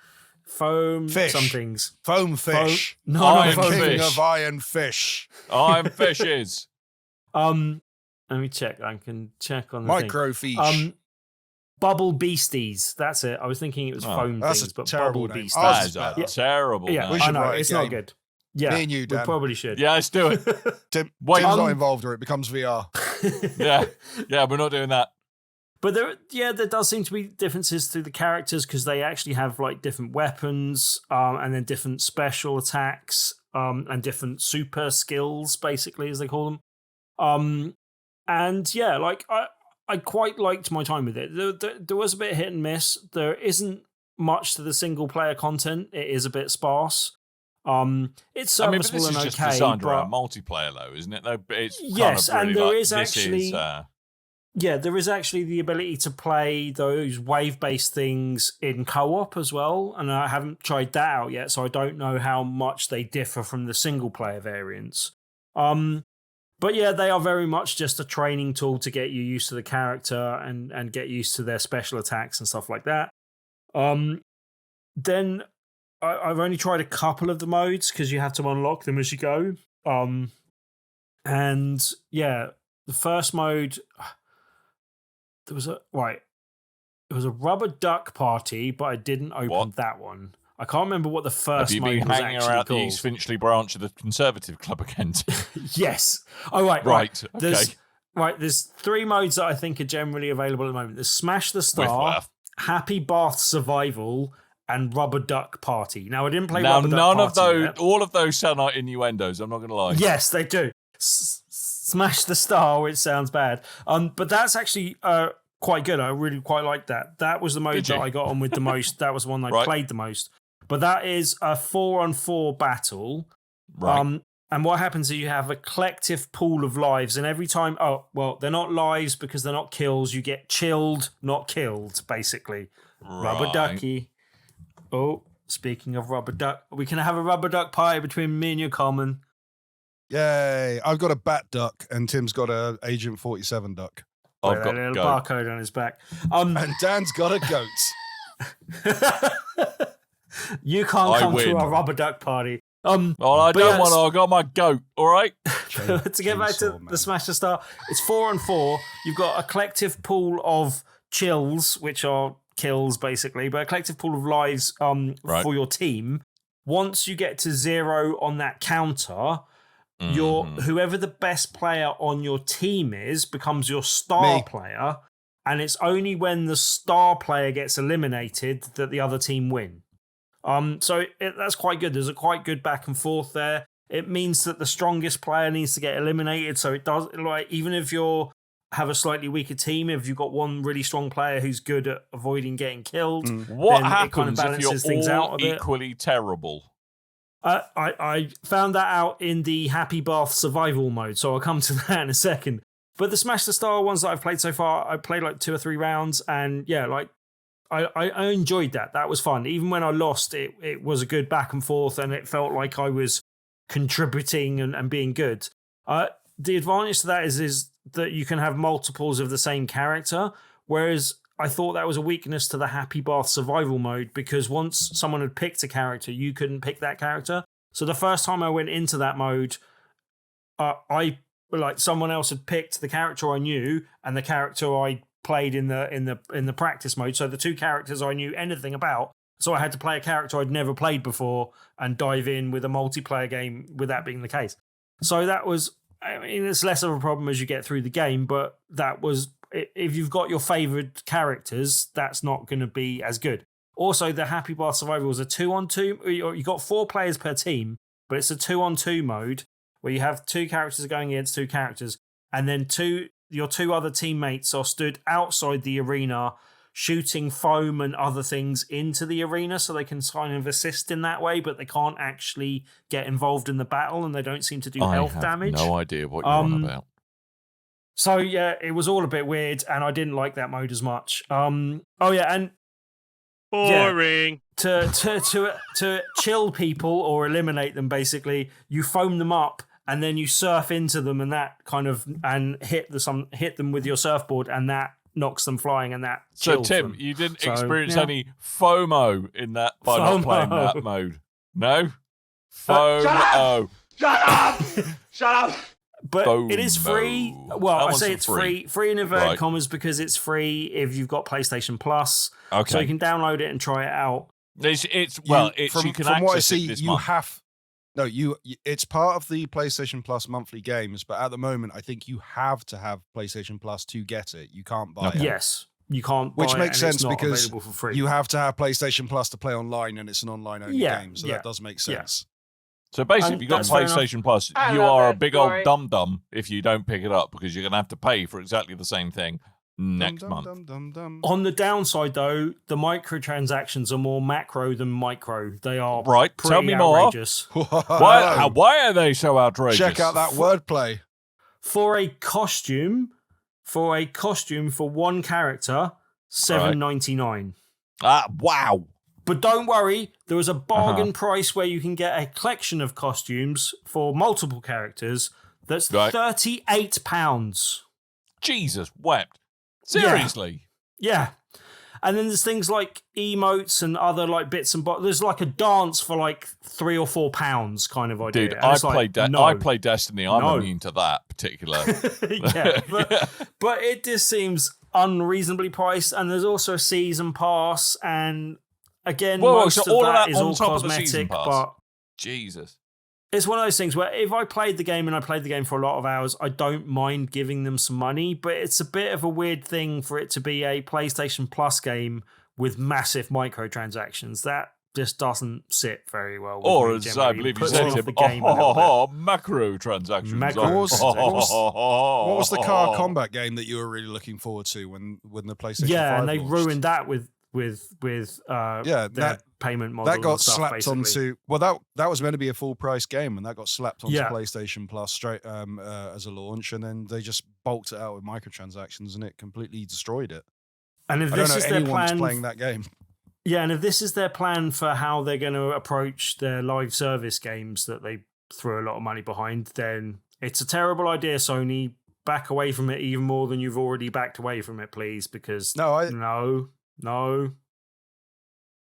Foam Fish. somethings. Foam fish. Iron foam fish. King of iron fish. I'm fishes. Let me check. I can check on the Microfiche. Bubble beasties. That's it. I was thinking it was foam that's things, a but terrible bubble name. beasties. Ours That is is a terrible Yeah, name. should I know. write a It's not game. good. Yeah, Me and you, we Dan. probably should. Yeah, let's do it. Tim's Wait, not involved or it becomes VR. yeah, we're not doing that. But there does seem to be differences to the characters because they actually have different weapons, and then different special attacks, and different super skills, basically, as they call them. And yeah, I quite liked my time with it. There was a bit hit and miss. There isn't much to the single player content. It is a bit sparse. It's serviceable this and is just okay, designed but around multiplayer, though, isn't it? It's yes, kind of and really there is actually. this is, There is actually the ability to play those wave-based things in co-op as well, and I haven't tried that out yet, so I don't know how much they differ from the single-player variants. But yeah, they are very much just a training tool to get you used to the character and get used to their special attacks and stuff like that. Then I've only tried a couple of the modes because you have to unlock them as you go. And yeah, the first mode... It was a rubber duck party, but I didn't open that one. I can't remember what the first mode was actually called. Have you been hanging around the East Finchley branch of the Conservative Club again? Yes. Oh, right. Okay. There's 3 modes that I think are generally available at the moment. There's Smash the Star, Happy Bath Survival, and Rubber Duck Party. Now, I didn't play Rubber Duck Party. None of those, yet. all of those sound like innuendos, I'm not going to lie. Yes, they do. Smash the Star, which sounds bad. But that's actually quite good. I really quite like that. That was the mode that I got on with the most. That was the one I played the most. But that is a 4-on-4 battle. Right. And what happens is you have a collective pool of lives, and every time, they're not lives because they're not kills. You get chilled, not killed, basically. Right. Rubber ducky. Oh, speaking of rubber duck, we can have a rubber duck pie between me and you, Coleman. Yay! I've got a bat duck, and Tim's got a Agent 47 duck, I've With got a little goat. barcode on his back. and Dan's got a goat. You can't I come to win. our rubber duck party. Well, I but don't yeah, want to. I got my goat. All right. to get back to Chainsaw Man. the Smash the Star, it's 4-on-4. You've got a collective pool of chills, which are kills basically, but a collective pool of lives Right. for your team. Once you get to 0 on that counter, whoever the best player on your team is becomes your star Me. player, and it's only when the star player gets eliminated that the other team win. So that's quite good. There's a quite good back and forth there. It means that the strongest player needs to get eliminated. So it does, like, even if you have a slightly weaker team, if you've got one really strong player who's good at avoiding getting killed, What then happens it kind of balances if you're things all out a bit. equally terrible? I found that out in the Happy Bath survival mode, so I'll come to that in a second. But the Smash the Star ones that I've played so far, I played like 2 or 3 rounds, and yeah, like I enjoyed that. That was fun. Even when I lost, it was a good back and forth, and it felt like I was contributing and being good. The advantage to that is that you can have multiples of the same character, whereas I thought that was a weakness to the Happy Bath survival mode, because once someone had picked a character, you couldn't pick that character. So the first time I went into that mode, someone else had picked the character I knew and the character I played in the practice mode. So the 2 characters I knew anything about. So I had to play a character I'd never played before and dive in with a multiplayer game with that being the case. So that was, I mean, it's less of a problem as you get through the game, but that was, if you've got your favoured characters, that's not going to be as good. Also, the Happy Bath Survival was a 2-on-2. You got 4 players per team, but it's a 2-on-2 mode where you have 2 characters going against 2 characters, and then your 2 other teammates are stood outside the arena shooting foam and other things into the arena, so they can kind of assist in that way, but they can't actually get involved in the battle, and they don't seem to do health damage. No idea what you're on about. So yeah, it was all a bit weird, and I didn't like that mode as much. Boring. To chill people or eliminate them, basically, you foam them up and then you surf into them, and that kind of hit them with your surfboard, and that knocks them flying, and that So chills Tim, them. you didn't So, experience yeah. any FOMO in that by not playing that mode? No? FOMO. Shut up! But it is free. FOMO. Well, That I one's say for it's free. free in inverted Right. commas, because it's free if you've got PlayStation Plus. Okay. So you can download it and try it out. It's From can what I access see, it this you month. have. No, it's part of the PlayStation Plus monthly games, but at the moment, I think you have to have PlayStation Plus to get it. You can't buy it. Yes, you can't buy Which it, makes and it's sense not because available for free. you have to have PlayStation Plus to play online, and it's an online-only game, so that does make sense. So basically, And if you've got that's fair PlayStation Plus, I you love are a that big story. old dum-dum if you don't pick it up, because you're going to have to pay for exactly the same thing next month. On the downside, though, the microtransactions are more macro than micro. They are Right, pretty tell me more. outrageous. Why are they so outrageous? Check out that wordplay. For a costume for one character, $7.99. Wow. But don't worry, there is a bargain price where you can get a collection of costumes for multiple characters that's Right. £38. Jesus wept. Seriously. Yeah. And then there's things like emotes and other like bits and bobs. There's like a dance for like £3 or £4 kind of idea. Dude, And I it's like, play no. I play Destiny. I'm No. immune to that particular. Yeah, but it just seems unreasonably priced. And there's also a season pass, and again, Whoa, most so of all of that that is on all top of the season cosmetic. pass? But Jesus. it's one of those things where if I played the game and I played the game for a lot of hours, I don't mind giving them some money. But it's a bit of a weird thing for it to be a PlayStation Plus game with massive microtransactions. That just doesn't sit very well with Or me as generally. I believe you Puts said, me off Tim, the game a little bit. macro transactions. Macro What was the Oh. car combat game that you were really looking forward to when the PlayStation 5 Yeah, and they launched? ruined that with Yeah, their payment model. That got and stuff, slapped basically. onto. Well, that was meant to be a full price game, and that got slapped onto Yeah. PlayStation Plus straight as a launch, and then they just bulked it out with microtransactions, and it completely destroyed it. And if I don't this know is their anyone's plan, playing that game. yeah, and if this is their plan for how they're going to approach their live service games that they threw a lot of money behind, then it's a terrible idea, Sony. Back away from it even more than you've already backed away from it, please, because no.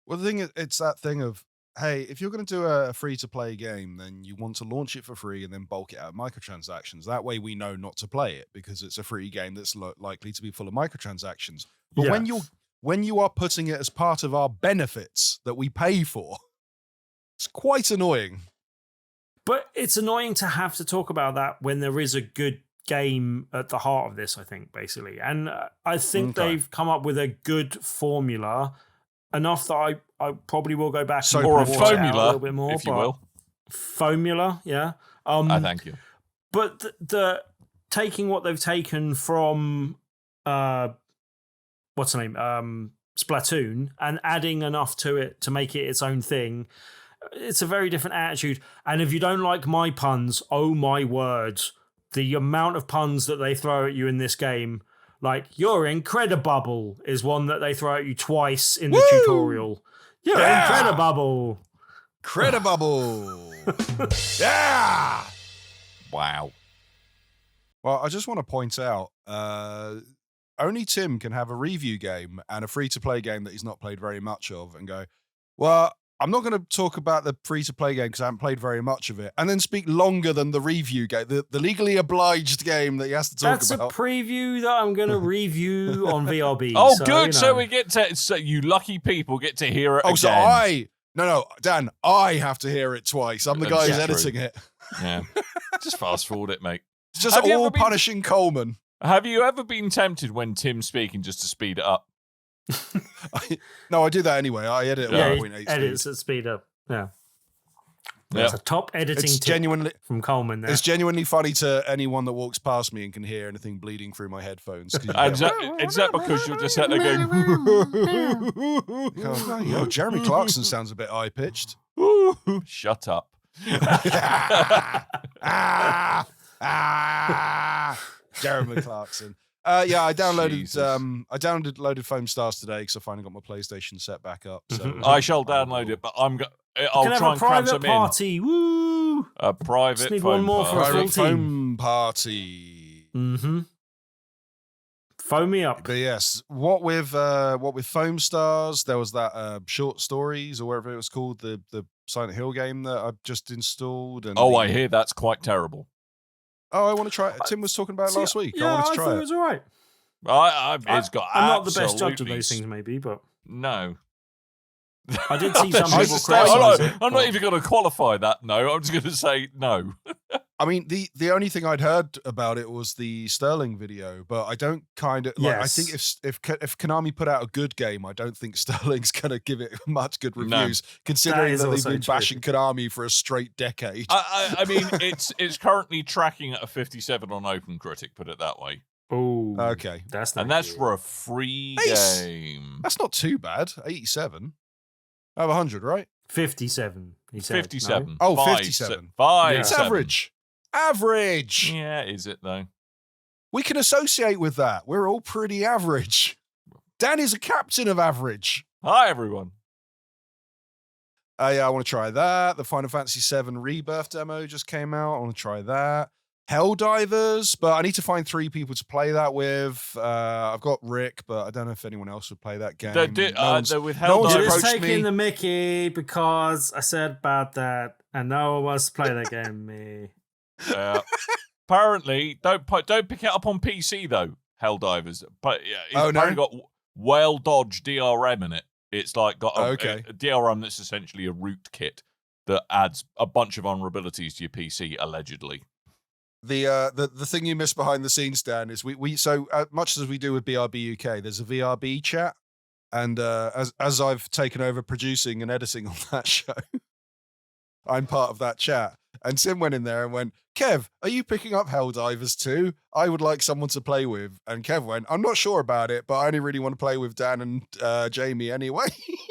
Well, the thing is, it's that thing of, hey, if you're going to do a free-to-play game, then you want to launch it for free and then bulk it out of microtransactions. That way we know not to play it because it's a free game that's likely to be full of microtransactions. But when you are putting it as part of our benefits that we pay for, it's quite annoying. But it's annoying to have to talk about that when there is a good game at the heart of this, I think, basically. And I think they've come up with a good formula, enough that I probably will go back or a formula, a little bit more, if you will. Formula, yeah. Thank you. But the taking what they've taken from what's the name, Splatoon, and adding enough to it to make it its own thing, it's a very different attitude. And if you don't like my puns, oh my word, the amount of puns that they throw at you in this game. Like, you're incredible is one that they throw at you twice in the tutorial. You're incredible. Credible. Yeah. Wow. Well, I just want to point out, only Tim can have a review game and a free-to-play game that he's not played very much of and go, well, I'm not going to talk about the free-to-play game because I haven't played very much of it, and then speak longer than the review game, the legally obliged game that he has to talk about. That's a preview that I'm going to review on VRB. Oh, so, good. You know. So we get to, so you lucky people get to hear it again. So No, Dan, I have to hear it twice. I'm the guy who's editing it. Yeah. Just fast forward it, mate. It's just all punishing Coleman. Have you ever been tempted when Tim's speaking just to speed it up? No, I do that anyway. I edit at 1.8 edits at speed up. Yeah. Yep. That's a top editing tip from Coleman there. It's genuinely funny to anyone that walks past me and can hear anything bleeding through my headphones. Is that because you're just sat there going... oh, Jeremy Clarkson sounds a bit high-pitched. Shut up. Jeremy Clarkson. Yeah, I downloaded Foamstars today because I finally got my PlayStation set back up. So I shall download it, but I'll try and cram some party. in. Woo! A private need foam one more party. for a full private foam party. Mm-hmm. Foam me up. But yes, what with Foamstars, there was that short stories or whatever it was called, the Silent Hill game that I've just installed. And I hear that's quite terrible. Oh, I want to try it. Tim was talking about it last week. Yeah, I wanted to try thought it was all right. It's got I'm not the best judge of those things, maybe, but no. I did see some people criticize it. I'm not even going to qualify that. No, I'm just going to say no. I mean, the only thing I'd heard about it was the Sterling video, but I don't kind of like. I think if Konami put out a good game, I don't think Sterling's going to give it much good reviews, considering that they've been bashing Konami for a straight decade. I mean, it's currently tracking at a 57 on OpenCritic. Put it that way. Oh, okay, that's for a free game. That's not too bad. 87. I have 100, right? 57. He said. 57. No? Oh, 57. It's average. Average. Yeah, is it though? We can associate with that. We're all pretty average. Dan is a captain of average. Hi, everyone. Yeah, I want to try that. The Final Fantasy VII Rebirth demo just came out. I want to try that. Helldivers, but I need to find 3 people to play that with. I've got Rick, but I don't know if anyone else would play that game. With Helldivers, you're just taking the mickey because I said about that, and no one wants to play that game. Me. Apparently, don't pick it up on PC though. Helldivers, but yeah, it's apparently got whale dodge DRM in it. It's like got a DRM that's essentially a rootkit that adds a bunch of vulnerabilities to your PC allegedly. The thing you miss behind the scenes, Dan, is we so much as we do with BRB UK, there's a VRB chat, and as I've taken over producing and editing on that show, I'm part of that chat. And Tim went in there and went, Kev, are you picking up Helldivers too? I would like someone to play with. And Kev went, I'm not sure about it, but I only really want to play with Dan and Jamie anyway.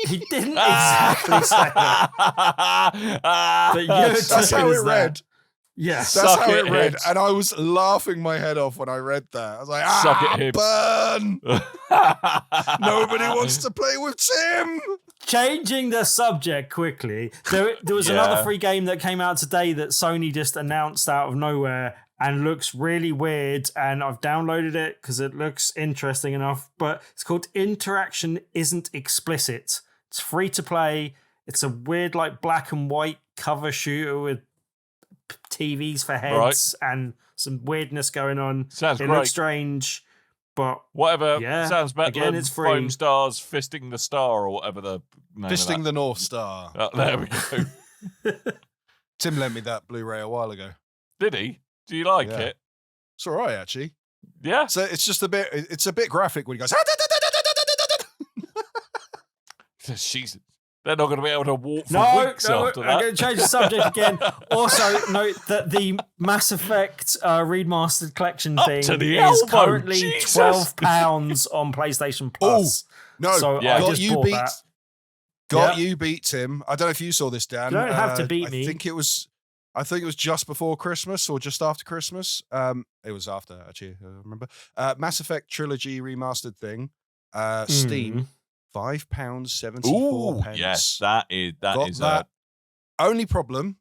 He didn't exactly say that. But that's how it read. Yes, that's how it read, and I was laughing my head off when I read that. I was like, Suck it, burn! Nobody wants to play with Tim. Changing the subject quickly, there was another free game that came out today that Sony just announced out of nowhere and looks really weird, and I've downloaded it because it looks interesting enough, but it's called Interaction Isn't Explicit. It's free to play. It's a weird like black and white cover shooter with TVs for heads and some weirdness going on. Sounds it great. looks strange. But whatever, sounds better again, than it's free. Foamstars Fisting the Star or whatever the name Fisting of the North Star. there we go. Tim lent me that Blu-ray a while ago. Did he? Do you like Yeah. it? It's all right, actually. Yeah. So it's just a bit graphic when he goes. Jeez. They're not going to be able to walk for weeks after I'm that. going to change the subject again. Also, note that the Mass Effect remastered collection Up thing to the is elbow, currently Jesus. £12 on PlayStation Plus. No, so I got just you bought beat. that. Got you beat, Tim. I don't know if you saw this, Dan. You don't have to beat me. I think it was just before Christmas or just after Christmas. It was after, actually. I remember. Mass Effect Trilogy remastered thing. Steam. £5.74. Ooh, yes, that is that. Only problem,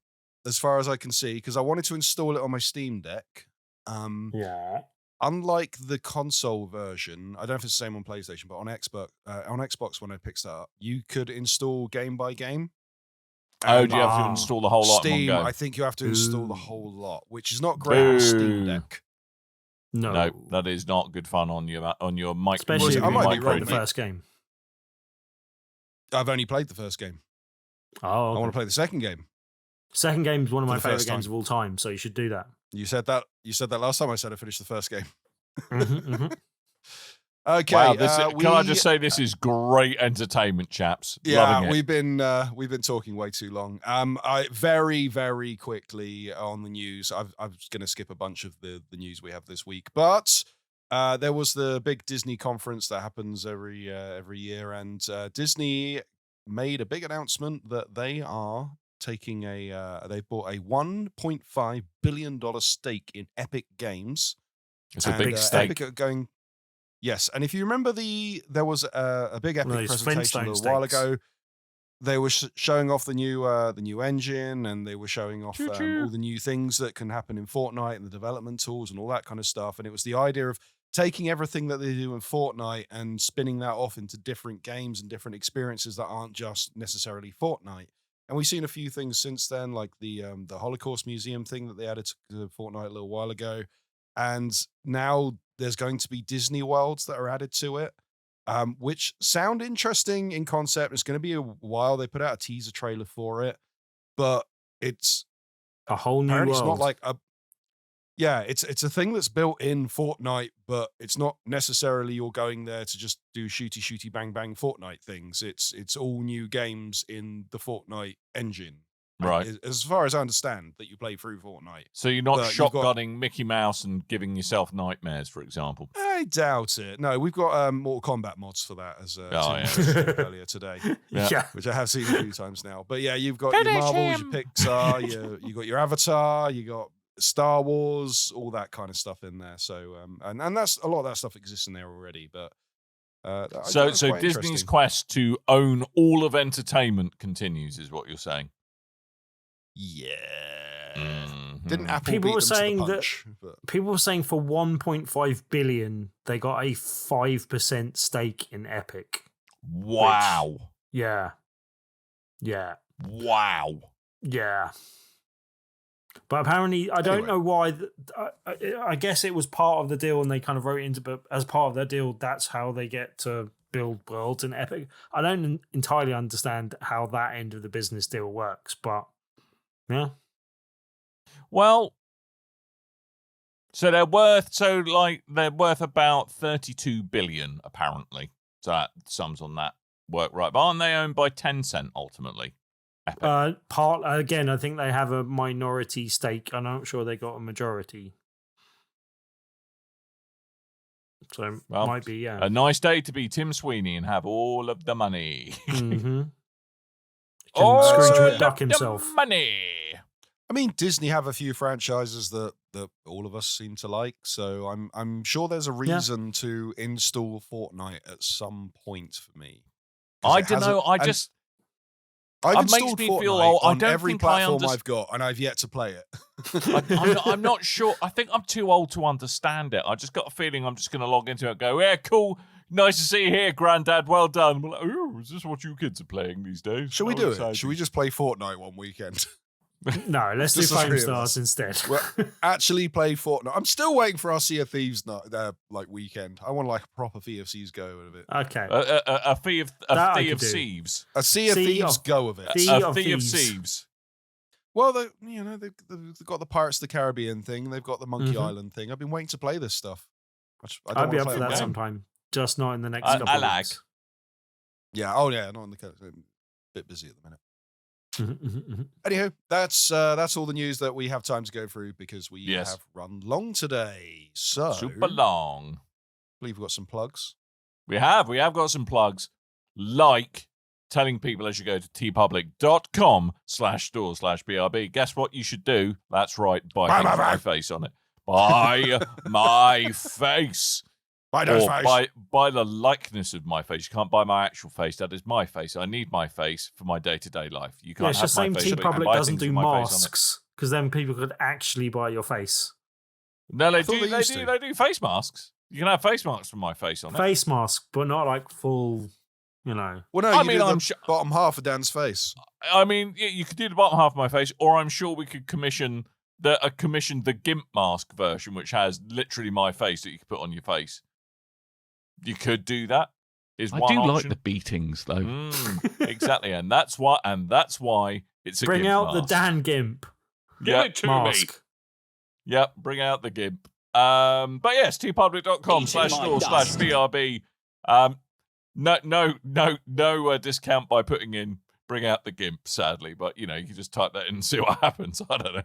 as far as I can see, because I wanted to install it on my Steam Deck. Unlike the console version, I don't know if it's the same on PlayStation, but on Xbox when I picked that up, you could install game by game. Oh, do you have to install the whole lot Steam, in one go? I think you have to install the whole lot, which is not great on Steam Deck. No, that is not good fun on your mic. Especially if I you might be might play wrong, the mate. first game. I've only played the first game. Oh, I okay. want to play the second game. Second game is one of For my the favorite first games time. of all time, so you should do that. You said that last time I said I finished the first game. Mm-hmm. Okay. Wow, can I just say this is great entertainment, chaps? Loving it. we've been talking way too long. I very, very quickly on the news. I'm going to skip a bunch of the news we have this week, but there was the big Disney conference that happens every year, and Disney made a big announcement that they are taking they bought a $1.5 billion stake in Epic Games. It's a big stake. Epic are going. Yes, and if you remember, there was a big Epic presentation a little while ago. They were showing off the new engine, and they were showing off all the new things that can happen in Fortnite and the development tools and all that kind of stuff. And it was the idea of taking everything that they do in Fortnite and spinning that off into different games and different experiences that aren't just necessarily Fortnite. And we've seen a few things since then, like the Holocaust Museum thing that they added to Fortnite a little while ago. And now there's going to be Disney worlds that are added to it, which sound interesting in concept. It's going to be a while. They put out a teaser trailer for it, but it's a whole new world. It's not like it's a thing that's built in Fortnite, but it's not necessarily you're going there to just do shooty bang bang Fortnite things. It's all new games in the Fortnite engine. Right. As far as I understand, that you play through Fortnite. So you're not But you've got- shotgunning Mickey Mouse and giving yourself nightmares, for example. I doubt it. No, we've got Mortal Kombat mods for that, as Tim yeah. mentioned earlier today, Yeah. which I have seen a few times now. But yeah, you've got your Marvels, your Pixar, you got your Avatar, you got Star Wars, all that kind of stuff in there. So and that's a lot of that stuff exists in there already. But So that's quite Disney's interesting. quest to own all of entertainment continues, is what you're saying. Yeah. Mhm. Didn't Apple People beat were them to the saying punch, but People were saying for 1.5 billion, they got a 5% stake in Epic. Wow. Yeah. Wow. But apparently, I don't Anyway. know why. I guess it was part of the deal, and they kind of wrote into. But as part of their deal, that's how they get to build worlds in Epic. I don't entirely understand how that end of the business deal works, but yeah. Well, so they're worth about 32 billion apparently. So that sums on that work right. But aren't they owned by Tencent ultimately? Epic. Again, I think they have a minority stake. I'm not sure they got a majority. So Well, might be, yeah. A nice day to be Tim Sweeney and have all of the money. Mm-hmm. All Scrooge of McDuck the himself. money. I mean, Disney have a few franchises that all of us seem to like, so I'm sure there's a reason to install Fortnite at some point for me. I don't know. I've It makes installed me Fortnite feel old. I on don't every think I platform I've got, and I've yet to play it. I'm not sure. I think I'm too old to understand it. I just got a feeling I'm just going to log into it and go, yeah, cool. Nice to see you here, Grandad. Well done. I'm like, oh, is this what you kids are playing these days? Should we do it? Should we just play Fortnite one weekend? No, let's do Just the three of Foamstars us. instead. Well, actually play Fortnite. I'm still waiting for our Sea of Thieves weekend. I want like a proper Sea of Thieves go of it. Okay. A Sea of Thieves. A Sea of Thieves go of it. Sea A of Sea of Thieves. Thieves. Well, they've got the Pirates of the Caribbean thing. They've got the Monkey Island thing. I've been waiting to play this stuff. I don't I'd be wanna up play for it that now. sometime. Just not in the next I couple of lag. weeks. Yeah. Oh, yeah. Not in the bit busy at the minute. Anywho, that's all the news that we have time to go through because we have run long today. So Super long. I believe we've got some plugs. We have got some plugs, like telling people as you go to tpublic.com/store/BRB. Guess what you should do? That's right, buy things with my face on it. Buy my face. Buy those Or face. buy the likeness of my face. You can't buy my actual face. That is my face. I need my face for my day-to-day life. You can't Yeah, it's have just my same face. but you can TeePublic buy doesn't things do with my face on it. masks because then people could actually buy your face. No, they thought do. they used to. They do face masks. You can have face masks from my face on it. Face mask, but not like full, you know. Well, no, I you mean, do I'm the sure- bottom half of Dan's face. I mean, yeah, you could do the bottom half of my face, or I'm sure we could commission the GIMP mask version, which has literally my face that you could put on your face. You could do that. Is I one do like option. the beatings, though. Exactly, and that's why it's a Bring GIMP out the mask. Dan Gimp Yep. it to mask. Yep, bring out the GIMP. But yes, tpublic.com/store/BRB. No discount by putting in bring out the GIMP, sadly. But, you can just type that in and see what happens. I don't know.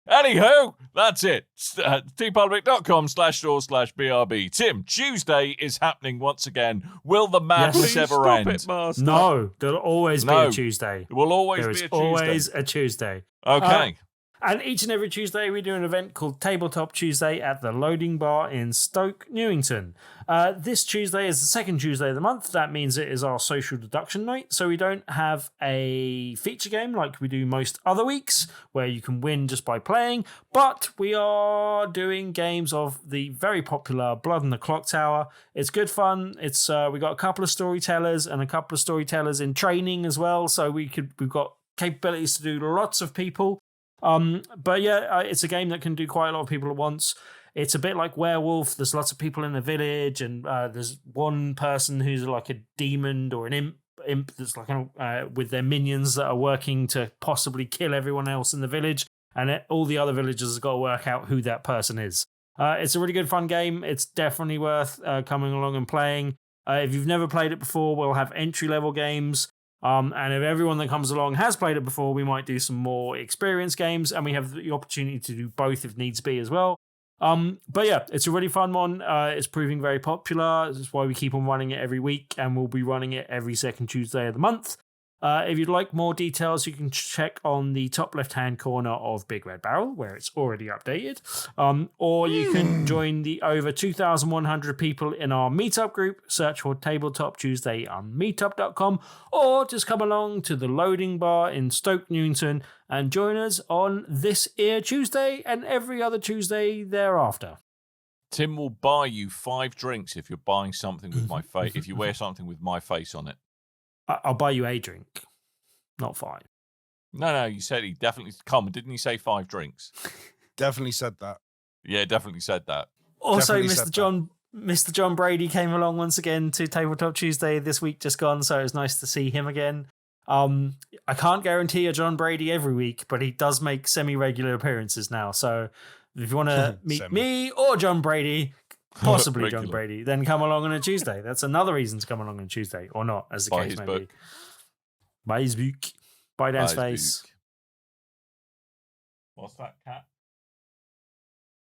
Anywho, that's it. tpublic.com/store/BRB. Tim, Tuesday is happening once again. Will the madness ever end? No, there'll always be a Tuesday. It will always There be is a Tuesday. always a Tuesday. Okay. And each and every Tuesday, we do an event called Tabletop Tuesday at the Loading Bar in Stoke, Newington. This Tuesday is the second Tuesday of the month. That means it is our social deduction night. So we don't have a feature game like we do most other weeks, where you can win just by playing. But we are doing games of the very popular Blood and the Clock Tower. It's good fun. It's we got a couple of storytellers and a couple of storytellers in training as well. So we've got capabilities to do lots of people. But yeah, it's a game that can do quite a lot of people at once. It's a bit like Werewolf. There's lots of people in the village, and there's one person who's like a demon or an imp that's like with their minions that are working to possibly kill everyone else in the village, and all the other villagers have got to work out who that person is. It's a really good fun game. It's definitely worth coming along and playing. If you've never played it before, we'll have entry-level games. And if everyone that comes along has played it before, we might do some more experience games, and we have the opportunity to do both if needs be as well. But yeah, it's a really fun one. It's proving very popular. That's why we keep on running it every week, and we'll be running it every second Tuesday of the month. If you'd like more details, you can check on the top left-hand corner of Big Red Barrel, where it's already updated. Or you can join the over 2,100 people in our meetup group. Search for Tabletop Tuesday on meetup.com, or just come along to the Loading Bar in Stoke Newington and join us on this Tuesday and every other Tuesday thereafter. Tim will buy you 5 drinks if you're buying something with my face. If you wear something with my face on it. I'll buy you a drink, not 5. No, you said he definitely. Coleman, didn't he say 5 drinks? Definitely said that. Yeah, definitely said that. Also, Definitely said Mr. John Brady came along once again to Tabletop Tuesday this week just gone, so it was nice to see him again. I can't guarantee a John Brady every week, but he does make semi-regular appearances now. So if you want to meet me or John Brady, possibly John Brady, then come along on a Tuesday. That's another reason to come along on a Tuesday, or not, as the Buy case his may book. be. Buy his book. Buy Dan's Buy his face. book. What's that cat?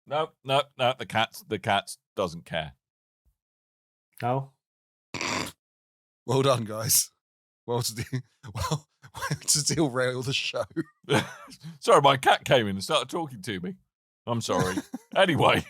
No. The cat doesn't care. No? Well done, guys. Well to derail the show. Sorry, my cat came in and started talking to me. I'm sorry. Anyway.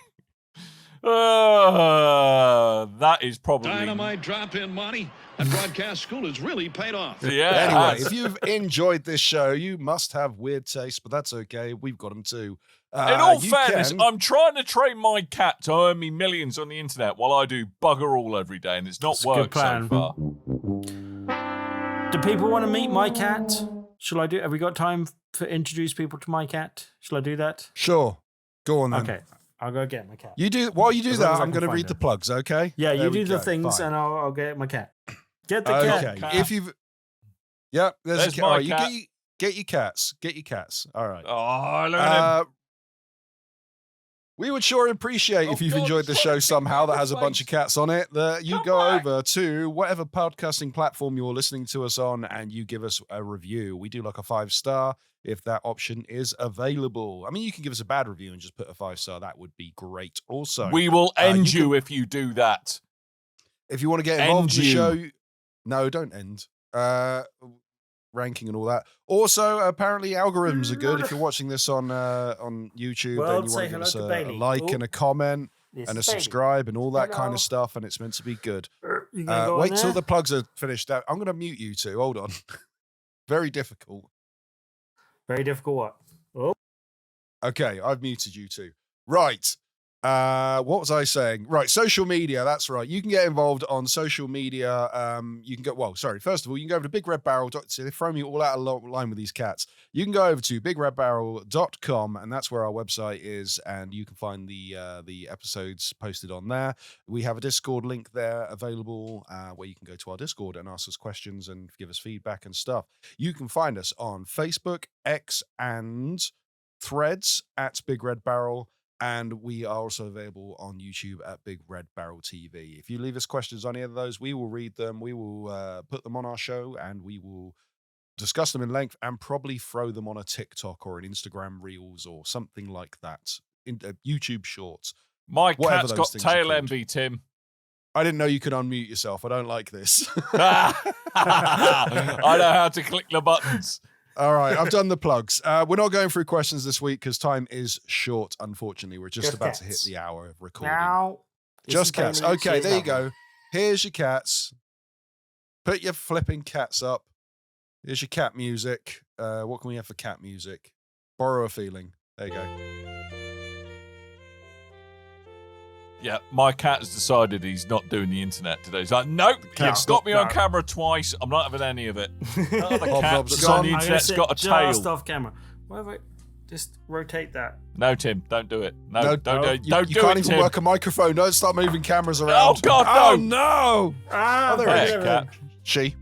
That is probably Dynamite drop in money. That broadcast school has really paid off. Yeah. Anyway, if you've enjoyed this show, you must have weird taste, but that's okay. We've got them too. In all you fairness, can- I'm trying to train my cat to earn me millions on the internet while I do bugger all every day, and it's not That's a good worked so plan. far. Do people want to meet my cat? Shall I do? Have we got time to introduce people to my cat? Shall I do that? Sure. Go on then. Okay, I'll go get my cat. You do while you do As long that. as I I'm can going to find read the her. plugs. Okay. Yeah, There you we do the go. things, Fine. and I'll get my cat. Get the cat. Okay. cat. If you've, yep. There's There's a cat. my All right, you cat. get your cats. Get your cats. All right. Oh, look at him. We would sure appreciate if you've God, enjoyed the sorry, show big somehow that man has a face. bunch of cats on it, that you Come go back. over to whatever podcasting platform you're listening to us on and you give us a review. We do like a 5-star if that option is available. I mean, you can give us a bad review and just put a 5-star. That would be great. Also, We will end you you if you do that. if you want to get involved End in the you. show, no, don't end. Ranking and all that. Also, apparently algorithms are good. If you're watching this on YouTube, Well, then you say want to give hello us to a Bailey. like Oh. and a comment This and a is Bailey. subscribe and all that kind Hello. of stuff, and it's meant to be good. You gonna go on Wait till there? the plugs are finished. I'm going to mute you two. Hold on. Very difficult. Very difficult. What? Oh, Okay, I've muted you two. Right. What was I saying? Right, social media. That's right. You can get involved on social media. You can go. Well, sorry. First of all, you can go over to Big Red Barrel. They throw me all out of line with these cats. You can go over to bigredbarrel.com, and that's where our website is, and you can find the episodes posted on there. We have a Discord link there available where you can go to our Discord and ask us questions and give us feedback and stuff. You can find us on Facebook, X, and Threads at Big Red Barrel. And we are also available on YouTube at Big Red Barrel TV. If you leave us questions on any of those, we will read them. We will put them on our show, and we will discuss them in length and probably throw them on a TikTok or an Instagram Reels or something like that. In YouTube Shorts. My Whatever cat's those got things are tail called. envy, Tim. I didn't know you could unmute yourself. I don't like this. I know how to click the buttons. All right, I've done the plugs. We're not going through questions this week because time is short, unfortunately. We're just Just about to hit cats. the hour of recording. now. This is Just cats. Bailey. Okay, She's there you lovely. go. Here's your cats. Put your flipping cats up. Here's your cat music. What can we have for cat music? Borrow a feeling. There you go. Yeah, my cat has decided he's not doing the internet today. He's like, nope, cat- you've got me on no. camera twice. I'm not having any of it. Oh, the Bob cat Bob's that's gone. on the I'm gonna internet's sit got a just tail. off camera. Why have I just rotate that? No, Tim, don't do it. No, No, don't no, do it. You, Don't you do can't it, even Tim. work a microphone. Don't start moving cameras around. God, Oh, no. no. Ah, there Hey, it is. cat. She.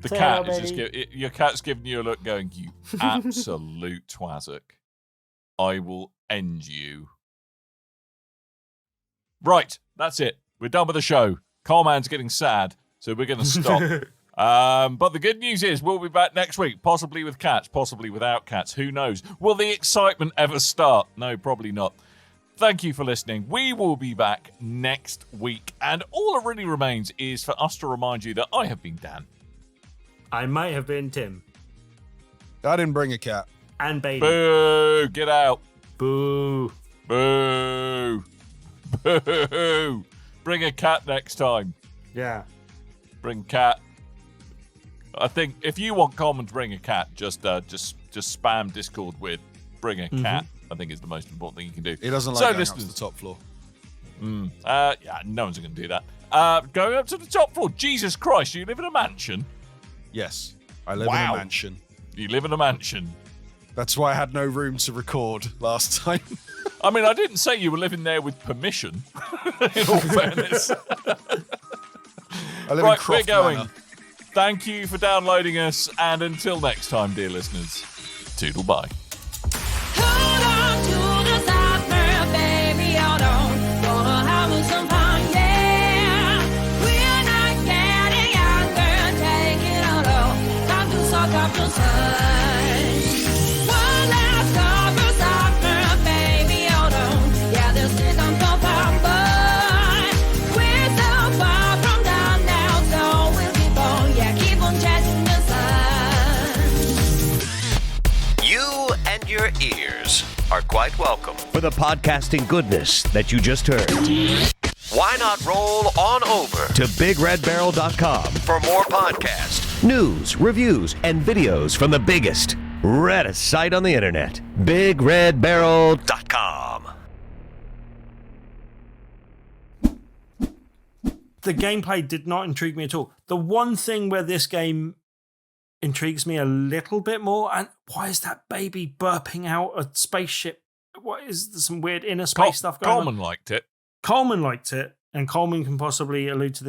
The Say cat hello, is just baby. your cat's giving you a look going, you absolute twazzock. I will end you. Right, that's it. We're done with the show. Coleman's getting sad, so we're going to stop. But the good news is we'll be back next week, possibly with cats, possibly without cats. Who knows? Will the excitement ever start? No, probably not. Thank you for listening. We will be back next week. And all that really remains is for us to remind you that I have been Dan. I might have been Tim I didn't bring a cat. and Bailey. Boo! Get out. Boo. Boo! Boo! Bring a cat next time. Yeah. Bring cat. I think if you want Coleman to bring a cat, just spam Discord with "bring a cat." I think is the most important thing you can do. He doesn't like So going up listeners- to the top floor. Yeah, no one's going to do that. Going up to the top floor. Jesus Christ, you live in a mansion. Yes. I live in Wow. a mansion. You live in a mansion. That's why I had no room to record last time. I mean, I didn't say you were living there with permission. In all fairness. I live in Right, we're Croft going. Manor. Thank you for downloading us, and until next time, dear listeners, toodle bye. Hold on to the summer, baby, hold on. Gonna have some fun, yeah. We're not getting younger, take it all on. Time to suck up the sun. One last summer, summer, baby, hold on. Yeah, this is on top of but we're so far from down now, so we'll keep on, yeah, keep on chasing the sun. You and your ears are quite welcome. For the podcasting goodness that you just heard. Why not roll on over to BigRedBarrel.com for more podcasts, news, reviews, and videos from the biggest, reddest site on the internet, BigRedBarrel.com. The gameplay did not intrigue me at all. The one thing where this game intrigues me a little bit more, and why is that baby burping out a spaceship? What is there some weird inner space stuff going on? Coleman liked it. Coleman liked it, and Coleman can possibly allude to this